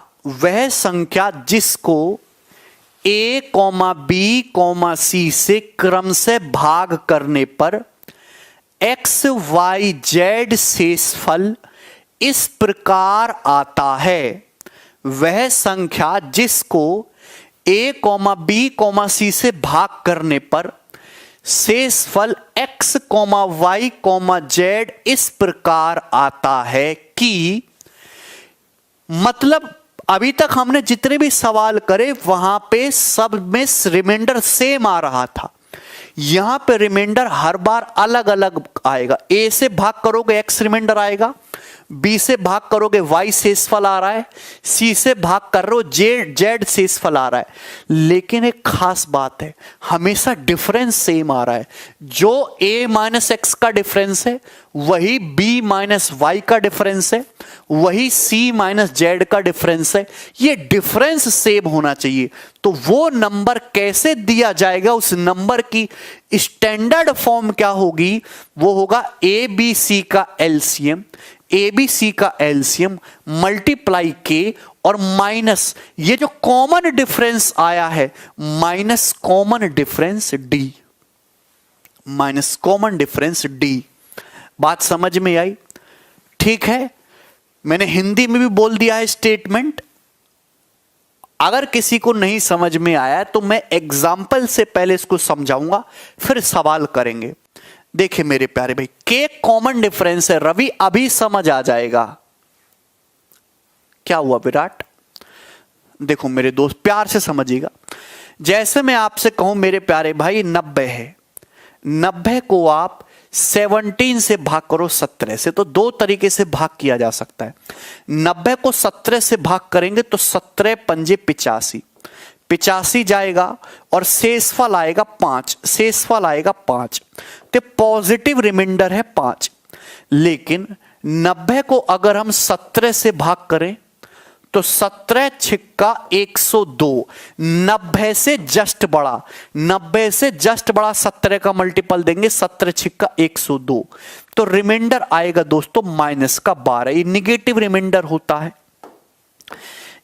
जिसको a, b, c से क्रम से भाग करने पर x, y, z शेषफल इस प्रकार आता है। वह संख्या जिसको a, b, c से भाग करने पर शेषफल x, y, z इस प्रकार आता है कि, मतलब अभी तक हमने जितने भी सवाल करे वहां पे सब में रिमाइंडर सेम आ रहा था। यहां पे रिमाइंडर हर बार अलग अलग आएगा। a से भाग करोगे x रिमाइंडर आएगा, b से भाग करोगे y शेषफल आ रहा है, c से भाग कर रहे हो z शेषफल आ रहा है। लेकिन एक खास बात है, हमेशा डिफरेंस सेम आ रहा है। जो a माइनस एक्स का डिफरेंस है वही b माइनस वाई का डिफरेंस है, वही c माइनस जेड का डिफरेंस है। ये डिफरेंस सेम होना चाहिए। तो वो नंबर कैसे दिया जाएगा, उस नंबर की स्टैंडर्ड फॉर्म क्या होगी, वो होगा ए बी सी का एलसीएम, एबीसी का एलसीएम मल्टीप्लाई के और माइनस ये जो कॉमन डिफरेंस आया है minus common difference D, minus common difference D. बात समझ में आई? ठीक है, मैंने हिंदी में भी बोल दिया है स्टेटमेंट। अगर किसी को नहीं समझ में आया तो मैं एग्जाम्पल से पहले इसको समझाऊंगा, फिर सवाल करेंगे। देखिए मेरे प्यारे भाई, के कॉमन डिफरेंस है। रवि अभी समझ आ जाएगा। क्या हुआ विराट? देखो मेरे दोस्त प्यार से समझिएगा। जैसे मैं आपसे कहूं मेरे प्यारे भाई 90 है, 90 को आप 17 से भाग करो 17 से, तो दो तरीके से भाग किया जा सकता है। 90 को 17 से भाग करेंगे तो 17 पंजे 85, 85 जाएगा और शेषफल आएगा 5, शेषफल आएगा 5, तो पॉजिटिव रिमाइंडर है 5। लेकिन 90 को अगर हम 17 से भाग करें तो 17 छिक्का 102, 90 से जस्ट बड़ा, 90 से जस्ट बड़ा 17 का मल्टीपल देंगे, 17 छिक्का 102, तो रिमाइंडर आएगा दोस्तों माइनस का 12। ये निगेटिव रिमाइंडर होता है।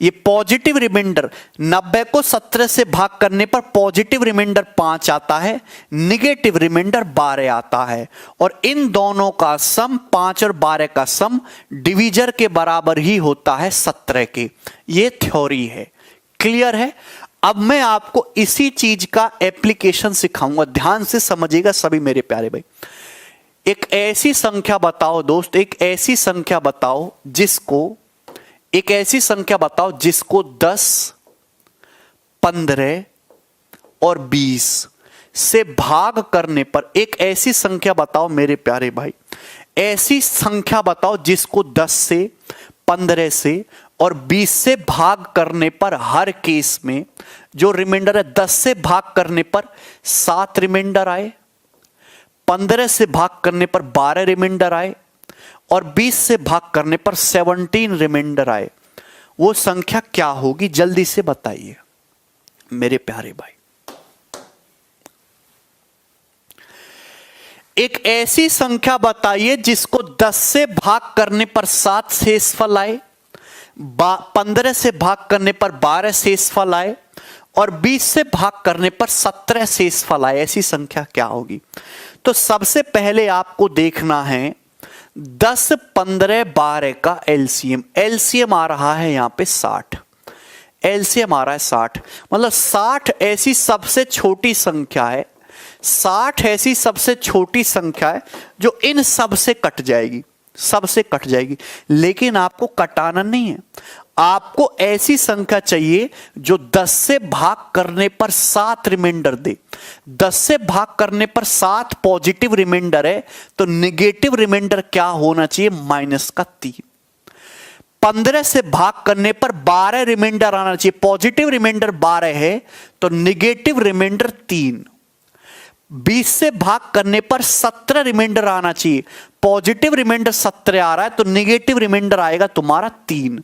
ये पॉजिटिव रिमाइंडर 90 को 17 से भाग करने पर पॉजिटिव रिमाइंडर 5 आता है, निगेटिव रिमाइंडर 12 आता है। और इन दोनों का सम 5 और 12 का सम डिवीजर के बराबर ही होता है 17 के। ये थ्योरी है। क्लियर है? अब मैं आपको इसी चीज का एप्लीकेशन सिखाऊंगा। ध्यान से समझिएगा सभी मेरे प्यारे भाई। एक ऐसी संख्या बताओ दोस्त, एक ऐसी संख्या बताओ जिसको 10, 15 और 20 से भाग करने पर, एक ऐसी संख्या बताओ मेरे प्यारे भाई, ऐसी संख्या बताओ जिसको 10 से, 15 से और 20 से भाग करने पर हर केस में जो रिमाइंडर है 10 से भाग करने पर 7 रिमाइंडर आए, 15 से भाग करने पर 12 रिमाइंडर आए और 20 से भाग करने पर 17 रिमाइंडर आए। वो संख्या क्या होगी जल्दी से बताइए मेरे प्यारे भाई। एक ऐसी संख्या बताइए जिसको 10 से भाग करने पर 7 शेषफल आए, 15 से भाग करने पर 12 शेषफल आए और 20 से भाग करने पर 17 शेषफल आए। ऐसी संख्या क्या होगी? तो सबसे पहले आपको देखना है 10, 15, 12 का एलसीएम। एलसीएम आ रहा है यहां पे 60, एलसीएम आ रहा है 60, मतलब 60 ऐसी सबसे छोटी संख्या है, 60 ऐसी सबसे छोटी संख्या है जो इन सब से कट जाएगी, सबसे कट जाएगी। लेकिन आपको कटाना नहीं है, आपको ऐसी संख्या चाहिए जो 10 से भाग करने पर 7 रिमाइंडर दे। 10 से भाग करने पर 7 पॉजिटिव रिमाइंडर है, तो निगेटिव रिमाइंडर क्या होना चाहिए? माइनस का 3। 15 से भाग करने पर 12 रिमाइंडर आना चाहिए, पॉजिटिव रिमाइंडर 12 है तो निगेटिव रिमाइंडर 3। 20 से भाग करने पर 17 रिमाइंडर आना चाहिए, पॉजिटिव रिमाइंडर 17 आ रहा है तो निगेटिव रिमाइंडर आएगा तुम्हारा 3,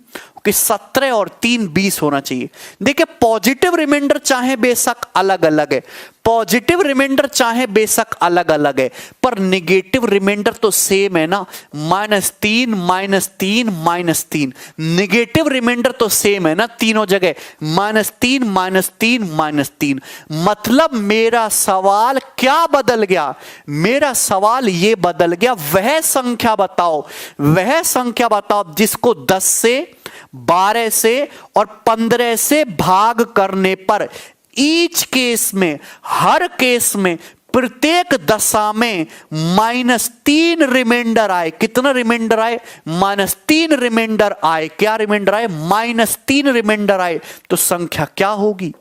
कि 17 और 3 20 होना चाहिए। देखिए पॉजिटिव रिमाइंडर चाहे बेशक अलग अलग है, पॉजिटिव रिमाइंडर चाहे बेशक अलग अलग है, पर निगेटिव रिमाइंडर तो सेम है ना, -3 -3 -3, निगेटिव रिमाइंडर तो सेम है ना तीनों जगह, -3 -3 -3। मतलब मेरा सवाल क्या बदल गया, मेरा सवाल ये बदल गया, वह संख्या बताओ, वह संख्या बताओ जिसको 10 से, 12 से और 15 से भाग करने पर ईच केस में, हर केस में, प्रत्येक दशा में -3 रिमाइंडर आए। कितना रिमाइंडर आए? -3 रिमाइंडर आए। क्या रिमाइंडर आए? -3 रिमाइंडर आए। तो संख्या क्या होगी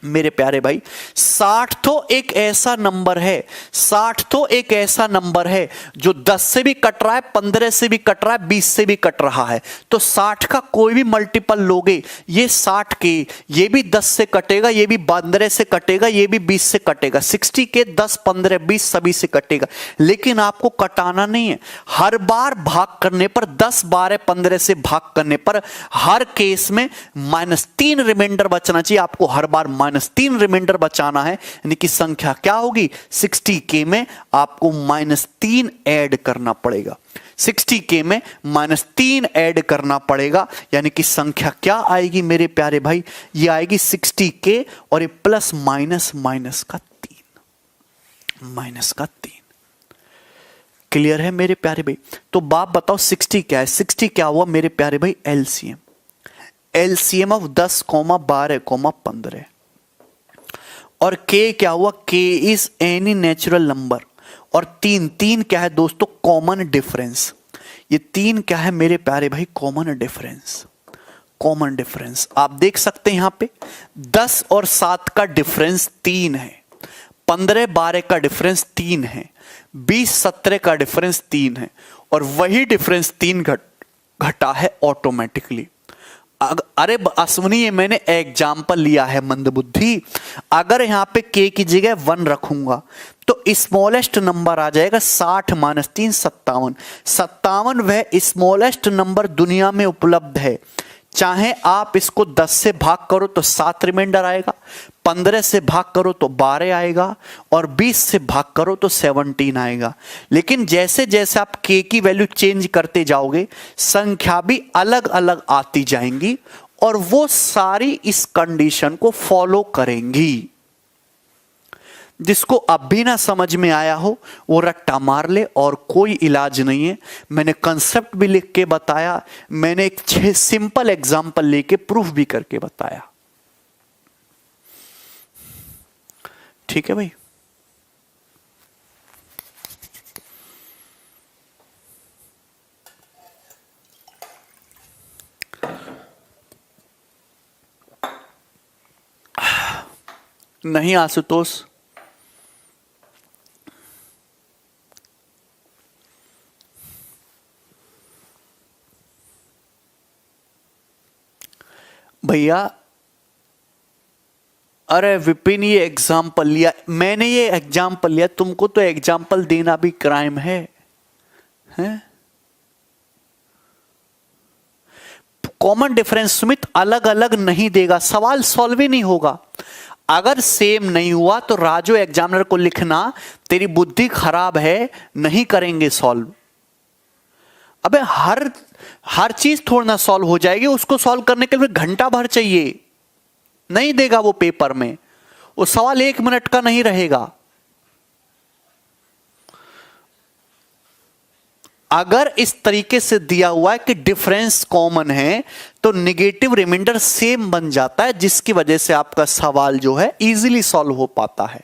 मेरे प्यारे भाई? 60 तो एक ऐसा नंबर है, 60 तो एक ऐसा नंबर है जो 10 से भी कट रहा है, 15 से भी कट रहा है, 20 से भी कट रहा है। तो 60 का कोई भी मल्टीपल लोगे, ये 60 के ये भी 10 से कटेगा, ये भी 15 से कटेगा, ये भी 20 से कटेगा, 60 के 10 15 20 सभी से कटेगा। लेकिन आपको कटाना नहीं है, हर बार भाग करने पर 10 12 15 से भाग करने पर हर केस में -3 रिमाइंडर बचना चाहिए। आपको हर बार -3 रिमाइंडर बचाना है, यानी कि संख्या क्या होगी? 60k में आपको -3 ऐड करना पड़ेगा, 60k में -3 ऐड करना पड़ेगा, यानी कि संख्या क्या आएगी मेरे प्यारे भाई? ये आएगी 60k और ये प्लस माइनस माइनस का 3। क्लियर है मेरे प्यारे भाई? तो बाप बताओ 60 क्या है? 60 क्या हुआ मेरे प्यारे भाई? LCM of 10, 12, 15। और k क्या हुआ? k is any natural number. और 3 क्या है दोस्तों? Common difference. ये 3 क्या है मेरे प्यारे भाई? Common difference. कॉमन डिफरेंस आप देख सकते हैं यहां पे 10 और 7 का डिफरेंस 3 है, 15 12 का डिफरेंस 3 है, 20 17 का डिफरेंस 3 है, और वही डिफरेंस 3 घटा है ऑटोमेटिकली। अरे अश्विनी ये मैंने एग्जाम्पल लिया है मंदबुद्धि। अगर यहां पे k की जगह 1 रखूंगा तो स्मॉलेस्ट नंबर आ जाएगा 60 - 3 57। 57 वह स्मॉलेस्ट नंबर दुनिया में उपलब्ध है। चाहे आप इसको 10 से भाग करो तो 7 रिमाइंडर आएगा, 15 से भाग करो तो 12 आएगा, और 20 से भाग करो तो 17 आएगा। लेकिन जैसे जैसे आप k की वैल्यू चेंज करते जाओगे संख्या भी अलग अलग आती जाएंगी, और वो सारी इस कंडीशन को फॉलो करेंगी। जिसको अब भी ना समझ में आया हो वो रट्टा मार ले, और कोई इलाज नहीं है। मैंने कंसेप्ट भी लिख के बताया, मैंने एक 6 सिंपल एग्जाम्पल लेके प्रूफ भी करके बताया। ठीक है भाई? नहीं आशुतोष, भैया अरे विपिन ये एग्जाम्पल लिया मैंने, ये एग्जाम्पल लिया, तुमको तो एग्जाम्पल देना भी क्राइम है, हैं? कॉमन डिफरेंस सुमित अलग अलग नहीं देगा, सवाल सॉल्व ही नहीं होगा। अगर सेम नहीं हुआ तो राजू एग्जामिनर को लिखना तेरी बुद्धि खराब है, नहीं करेंगे सॉल्व। अबे हर चीज थोड़ा ना सॉल्व हो जाएगी, उसको सॉल्व करने के लिए घंटा भर चाहिए, नहीं देगा वो पेपर में, वो सवाल 1 मिनट का नहीं रहेगा। अगर इस तरीके से दिया हुआ है कि डिफरेंस कॉमन है तो निगेटिव रिमाइंडर सेम बन जाता है, जिसकी वजह से आपका सवाल जो है इजीली सॉल्व हो पाता है।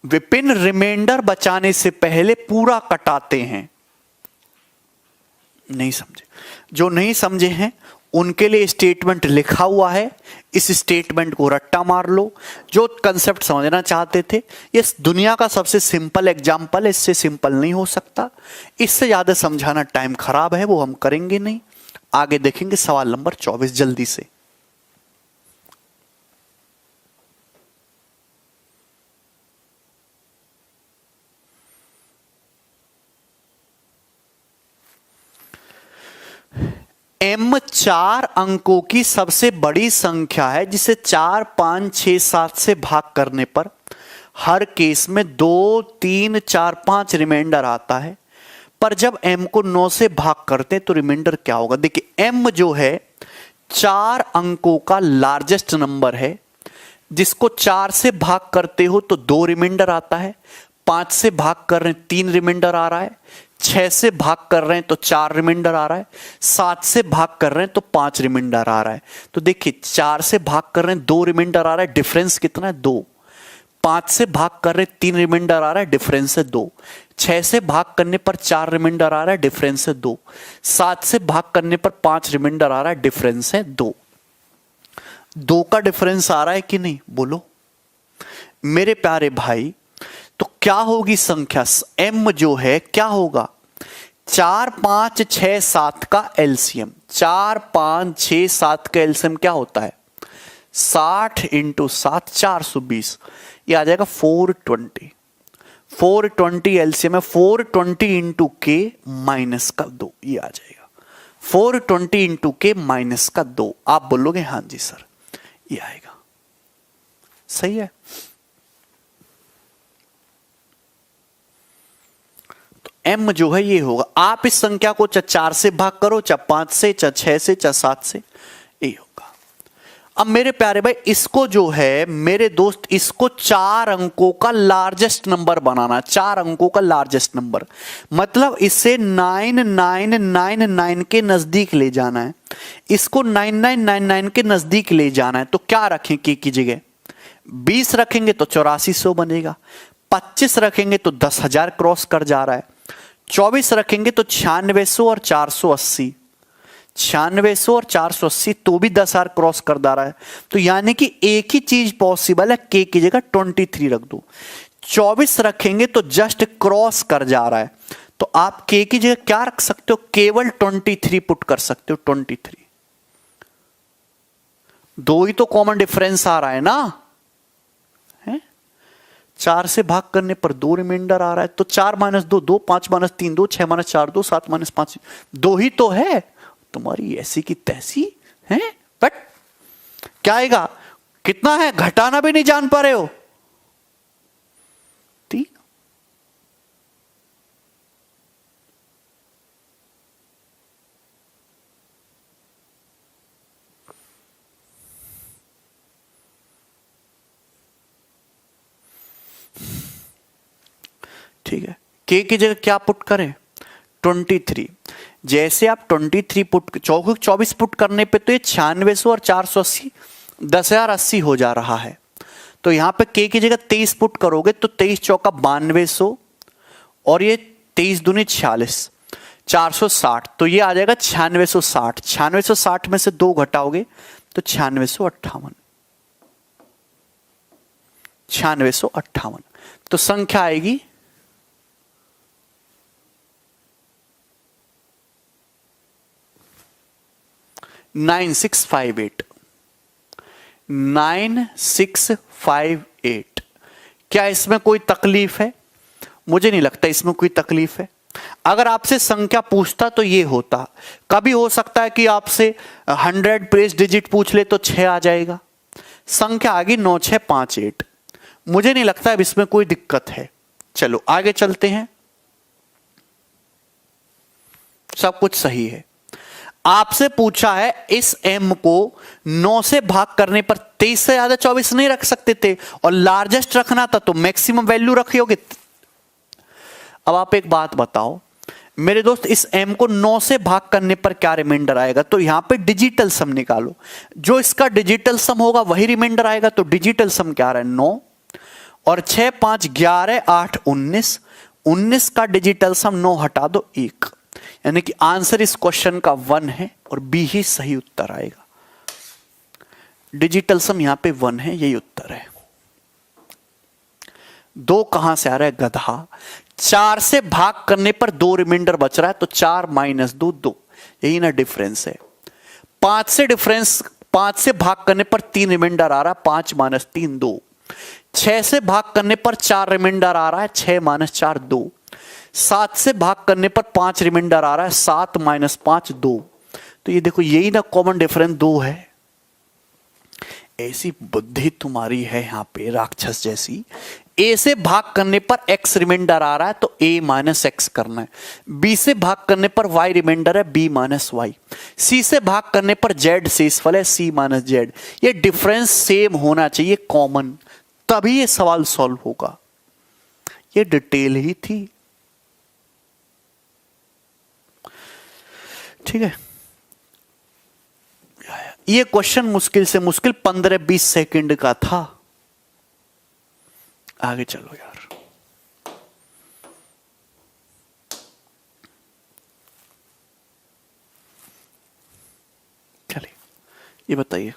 विपिन रिमाइंडर बचाने से पहले पूरा कटाते हैं। नहीं समझे? जो नहीं समझे हैं उनके लिए स्टेटमेंट लिखा हुआ है, इस स्टेटमेंट को रट्टा मार लो। जो कंसेप्ट समझना चाहते थे, ये दुनिया का सबसे सिंपल एग्जाम्पल है, इससे सिंपल नहीं हो सकता। इससे ज्यादा समझाना टाइम खराब है, वो हम करेंगे नहीं। आगे देखेंगे सवाल नंबर 24 जल्दी से। m 4 अंकों की सबसे बड़ी संख्या है जिसे 4, 5, 6, 7 से भाग करने पर हर केस में 2, 3, 4, 5 रिमाइंडर आता है, पर जब m को 9 से भाग करते हैं तो रिमाइंडर क्या होगा? देखिए m जो है 4 अंकों का लार्जेस्ट नंबर है, जिसको 4 से भाग करते हो तो 2 रिमाइंडर आता है, 5 से भाग कर रहे हैं 3 रिमाइंडर आ रहा है, 6 से भाग कर रहे हैं तो 4 रिमाइंडर आ रहा है, 7 से भाग कर रहे हैं तो 5 रिमाइंडर आ रहा है। तो देखिए 4 से भाग कर रहे हैं 2 रिमाइंडर आ रहा है, डिफरेंस कितना है? 2। 5 से भाग कर रहे हैं 3 रिमाइंडर आ रहा है, डिफरेंस है 2। 6 से भाग करने पर 4 रिमाइंडर आ रहा है, डिफरेंस है 2। 7 से भाग करने पर 5 रिमाइंडर आ रहा है, डिफरेंस है 2। 2 का डिफरेंस आ रहा है कि नहीं? बोलो मेरे प्यारे भाई। तो क्या होगी संख्या? m जो है क्या होगा? 4, 5, 6, 7 का एलसीएम। 4, 5, 6, 7 का एलसीएम क्या होता है? 60 इंटू 7 420, ये आ जाएगा 420। 420 एलसीएम है, 420 इंटू के माइनस का 2, ये आ जाएगा 420 इंटू के माइनस का 2। आप बोलोगे हाँ जी सर, ये आएगा। सही है। तो m जो है ये होगा। आप इस संख्या को चाहे 4 से भाग करो, चाहे 5 से, चाहे 6 से, चाहे 7 से, ये होगा। अब मेरे प्यारे भाई इसको जो है मेरे दोस्त, इसको 4 अंकों का लार्जेस्ट नंबर बनाना। 4 अंकों का लार्जेस्ट नंबर मतलब इसे 9999 के नजदीक ले जाना है, इसको 9999 के नजदीक ले जाना है। तो क्या रखें k की जगह? 20 रखेंगे तो 8400 बनेगा, 25 रखेंगे तो 10,000 क्रॉस कर जा रहा है, 24 रखेंगे तो 9600 और 480, 9600 और 480 तो भी 10,000 क्रॉस कर जा रहा है। तो यानी कि एक ही चीज पॉसिबल है, k की जगह 23 रख दो। 24 रखेंगे तो जस्ट क्रॉस कर जा रहा है, तो आप k की जगह क्या रख सकते हो? केवल 23 पुट कर सकते हो। 23, 2 ही तो कॉमन डिफरेंस आ रहा है ना, है? 4 से भाग करने पर 2 रिमाइंडर आ रहा है, तो 4 माइनस 2 2, 5 माइनस 3 2, 6 माइनस 4 2, 7 माइनस 5 2 ही तो है। तुम्हारी ऐसी की तैसी है, बट क्या आएगा? कितना है? घटाना भी नहीं जान पा रहे हो। 3। ठीक है, k की जगह क्या पुट करें? 23। जैसे आप 23 पुट 24 पुट करने पे तो ये 9600 और 480 10,080 हो जा रहा है। तो यहां पे k की जगह 23 पुट करोगे तो 23 चौका 9200 और ये 23 दूनी 46, 460, तो ये आ जाएगा 9660। 9660 में से 2 घटाओगे तो 9658, 9658। तो संख्या आएगी 9658। 9658। क्या इसमें कोई तकलीफ है? मुझे नहीं लगता इसमें कोई तकलीफ है। अगर आपसे संख्या पूछता तो ये होता। कभी हो सकता है कि आपसे 100 प्लेस डिजिट पूछ ले तो 6 आ जाएगा। संख्या आ गई 9658। मुझे नहीं लगता अब इसमें कोई दिक्कत है। चलो आगे चलते हैं। सब कुछ सही है। आपसे पूछा है इस m को 9 से भाग करने पर 23 से ज्यादा 24 नहीं रख सकते थे और लार्जेस्ट रखना था तो मैक्सिमम वैल्यू रखे होगे। अब आप एक बात बताओ मेरे दोस्त, इस m को 9 से भाग करने पर क्या रिमाइंडर आएगा? तो यहां पे डिजिटल सम निकालो। जो इसका डिजिटल सम होगा वही रिमाइंडर आएगा। तो डिजिटल सम क्या आ रहा है? 9 और 6 5 11 8 19। 19 का डिजिटल सम 9 हटा दो 1, यानी कि आंसर इस क्वेश्चन का 1 है और बी ही सही उत्तर आएगा। डिजिटल सम यहां पे 1 है, यही उत्तर है। 2 कहां से आ रहा है? गधा। 4 से भाग करने पर 2 रिमाइंडर बच रहा है तो 4 माइनस 2 2, यही ना डिफरेंस है। 5 से भाग करने पर 3 रिमाइंडर आ रहा है, 5 माइनस 3 2। 6 से भाग करने पर 4 रिमाइंडर आ रहा है, 6 माइनस 4 2। 7 से भाग करने पर 5 रिमाइंडर आ रहा है, 7 माइनस 5 2। तो ये देखो यही ना कॉमन डिफरेंस 2 है। ऐसी बुद्धि तुम्हारी है यहां पे राक्षस जैसी। ए से भाग करने पर x रिमाइंडर आ रहा है तो a माइनस एक्स करना है, b से भाग करने पर y रिमाइंडर है b माइनस वाई, c से भाग करने पर z शेषफल है c माइनस जेड। ये डिफरेंस सेम होना चाहिए, कॉमन, तभी ये सवाल सॉल्व होगा। ये डिटेल ही थी, ठीक है। ये क्वेश्चन मुश्किल से मुश्किल 15-20 सेकंड का था। आगे चलो यार। चलिए ये बताइए,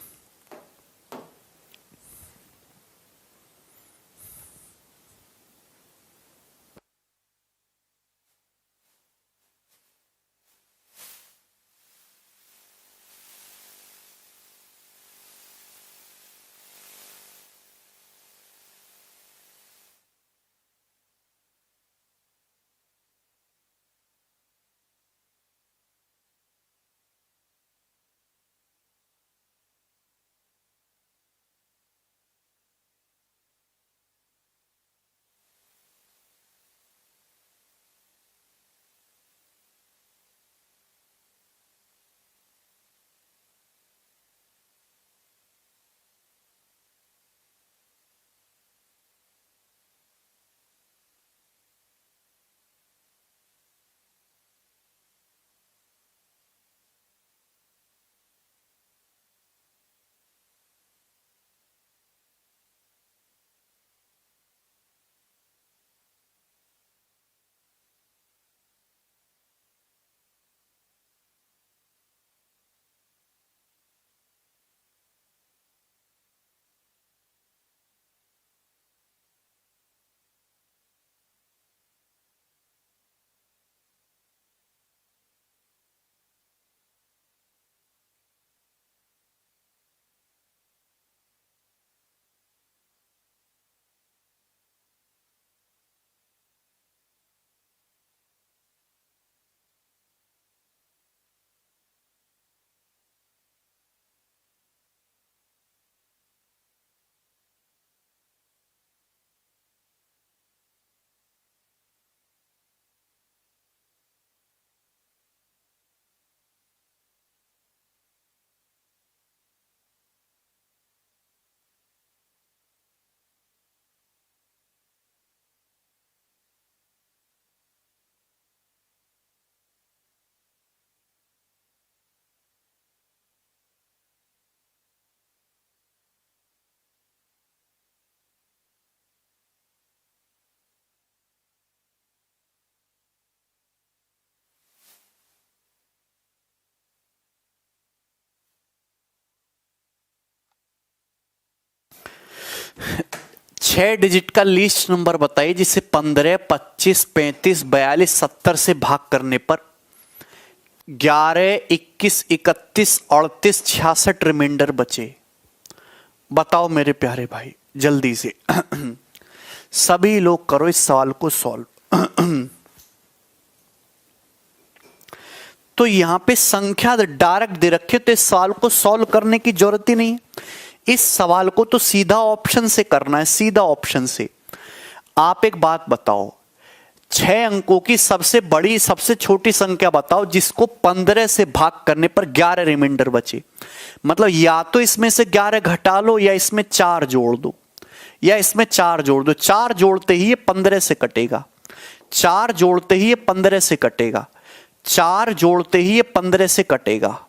छह डिजिट का लीस्ट नंबर बताइए जिसे 15, 25, 35, 42, 70 से भाग करने पर 11, 21, 31, 38, 66 रिमाइंडर बचे। बताओ मेरे प्यारे भाई जल्दी से। सभी लोग करो इस सवाल को सॉल्व। तो यहां पे संख्या डायरेक्ट दे रखे तो इस सवाल को सॉल्व करने की जरूरत ही नहीं। इस सवाल को तो सीधा ऑप्शन से करना है, सीधा ऑप्शन से। आप एक बात बताओ, 6 अंकों की सबसे बड़ी सबसे छोटी संख्या बताओ जिसको 15 से भाग करने पर 11 रिमाइंडर बचे। मतलब या तो इसमें से 11 घटा लो या इसमें 4 जोड़ दो, या इसमें 4 जोड़ दो। 4 जोड़ते ही ये 15 से कटेगा, 4 जोड़ते ही ये 15 से कटेगा, 4 जोड़ते ही ये 15 से कटेगा,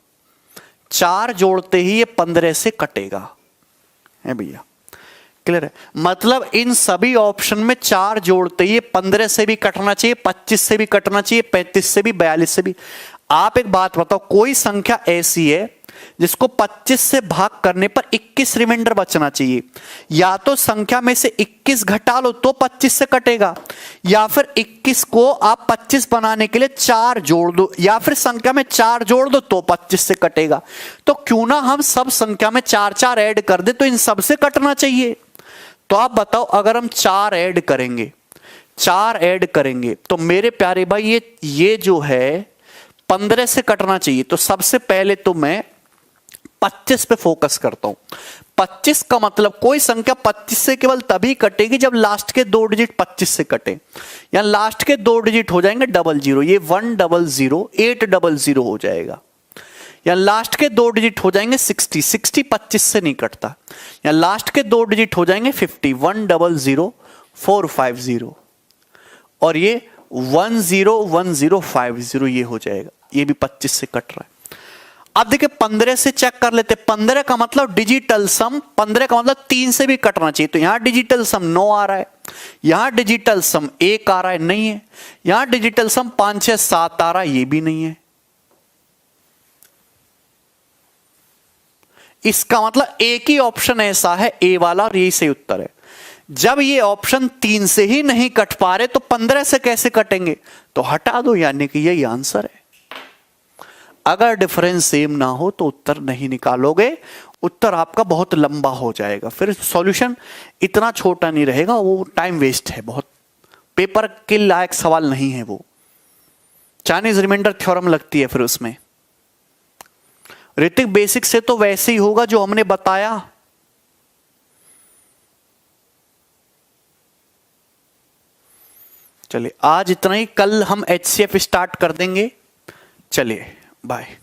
4 जोड़ते ही ये 15 से कटेगा। है भैया, क्लियर है? मतलब इन सभी ऑप्शन में 4 जोड़ते ही 15 से भी कटना चाहिए, 25 से भी कटना चाहिए, 35 से भी, 42 से भी। आप एक बात बताओ, कोई संख्या ऐसी है जिसको 25 से भाग करने पर 21 रिमाइंडर बचना चाहिए। या तो संख्या में से 21 घटा लो तो 25 से कटेगा, या फिर 21 को आप 25 बनाने के लिए 4 जोड़ दो, या फिर संख्या में 4 जोड़ दो तो 25 से कटेगा। तो क्यों ना हम सब संख्या में 4-4 ऐड कर दे, तो इन सब से कटना चाहिए। तो आप बताओ, अगर हम 4 ऐड करेंगे, 4 ऐड करेंगे तो मेरे प्यारे भाई ये जो है 15 से कटना चाहिए। तो सबसे पहले तो मैं 25 पे फोकस करता हूं। 25 का मतलब कोई संख्या 25 से केवल तभी कटेगी जब लास्ट के 2 डिजिट 25 से कटे। या लास्ट के 2 डिजिट हो जाएंगे 00, ये 100, 800 हो जाएगा। या लास्ट के 2 डिजिट हो जाएंगे 60, 60 25 से नहीं कटता। या लास्ट के 2 डिजिट हो जाएंगे 50, 100450। और ये 101050 ये हो जाएगा, ये भी 25 से कट रहा है। अब देखिए 15 से चेक कर लेते। 15 का मतलब डिजिटल सम, 15 का मतलब 3 से भी कटना चाहिए। तो यहां डिजिटल सम 9 आ रहा है, यहां डिजिटल सम 1 आ रहा है, नहीं है। यहां डिजिटल सम 5 6 7 आ रहा है, ये भी नहीं है। इसका मतलब एक ही ऑप्शन ऐसा है ए वाला, और यही सही उत्तर है। जब ये ऑप्शन 3 से ही नहीं कट पा रहे तो 15 से कैसे कटेंगे? तो हटा दो, यानी कि यही आंसर है। अगर डिफरेंस सेम ना हो तो उत्तर नहीं निकालोगे, उत्तर आपका बहुत लंबा हो जाएगा, फिर सॉल्यूशन इतना छोटा नहीं रहेगा, वो टाइम वेस्ट है बहुत, पेपर के लायक सवाल नहीं है वो। चाइनीज रिमाइंडर थ्योरम लगती है फिर उसमें। ऋतिक बेसिक से तो वैसे ही होगा जो हमने बताया। चलिए आज इतना ही, कल हम HCF स्टार्ट कर देंगे। चलिए बाय।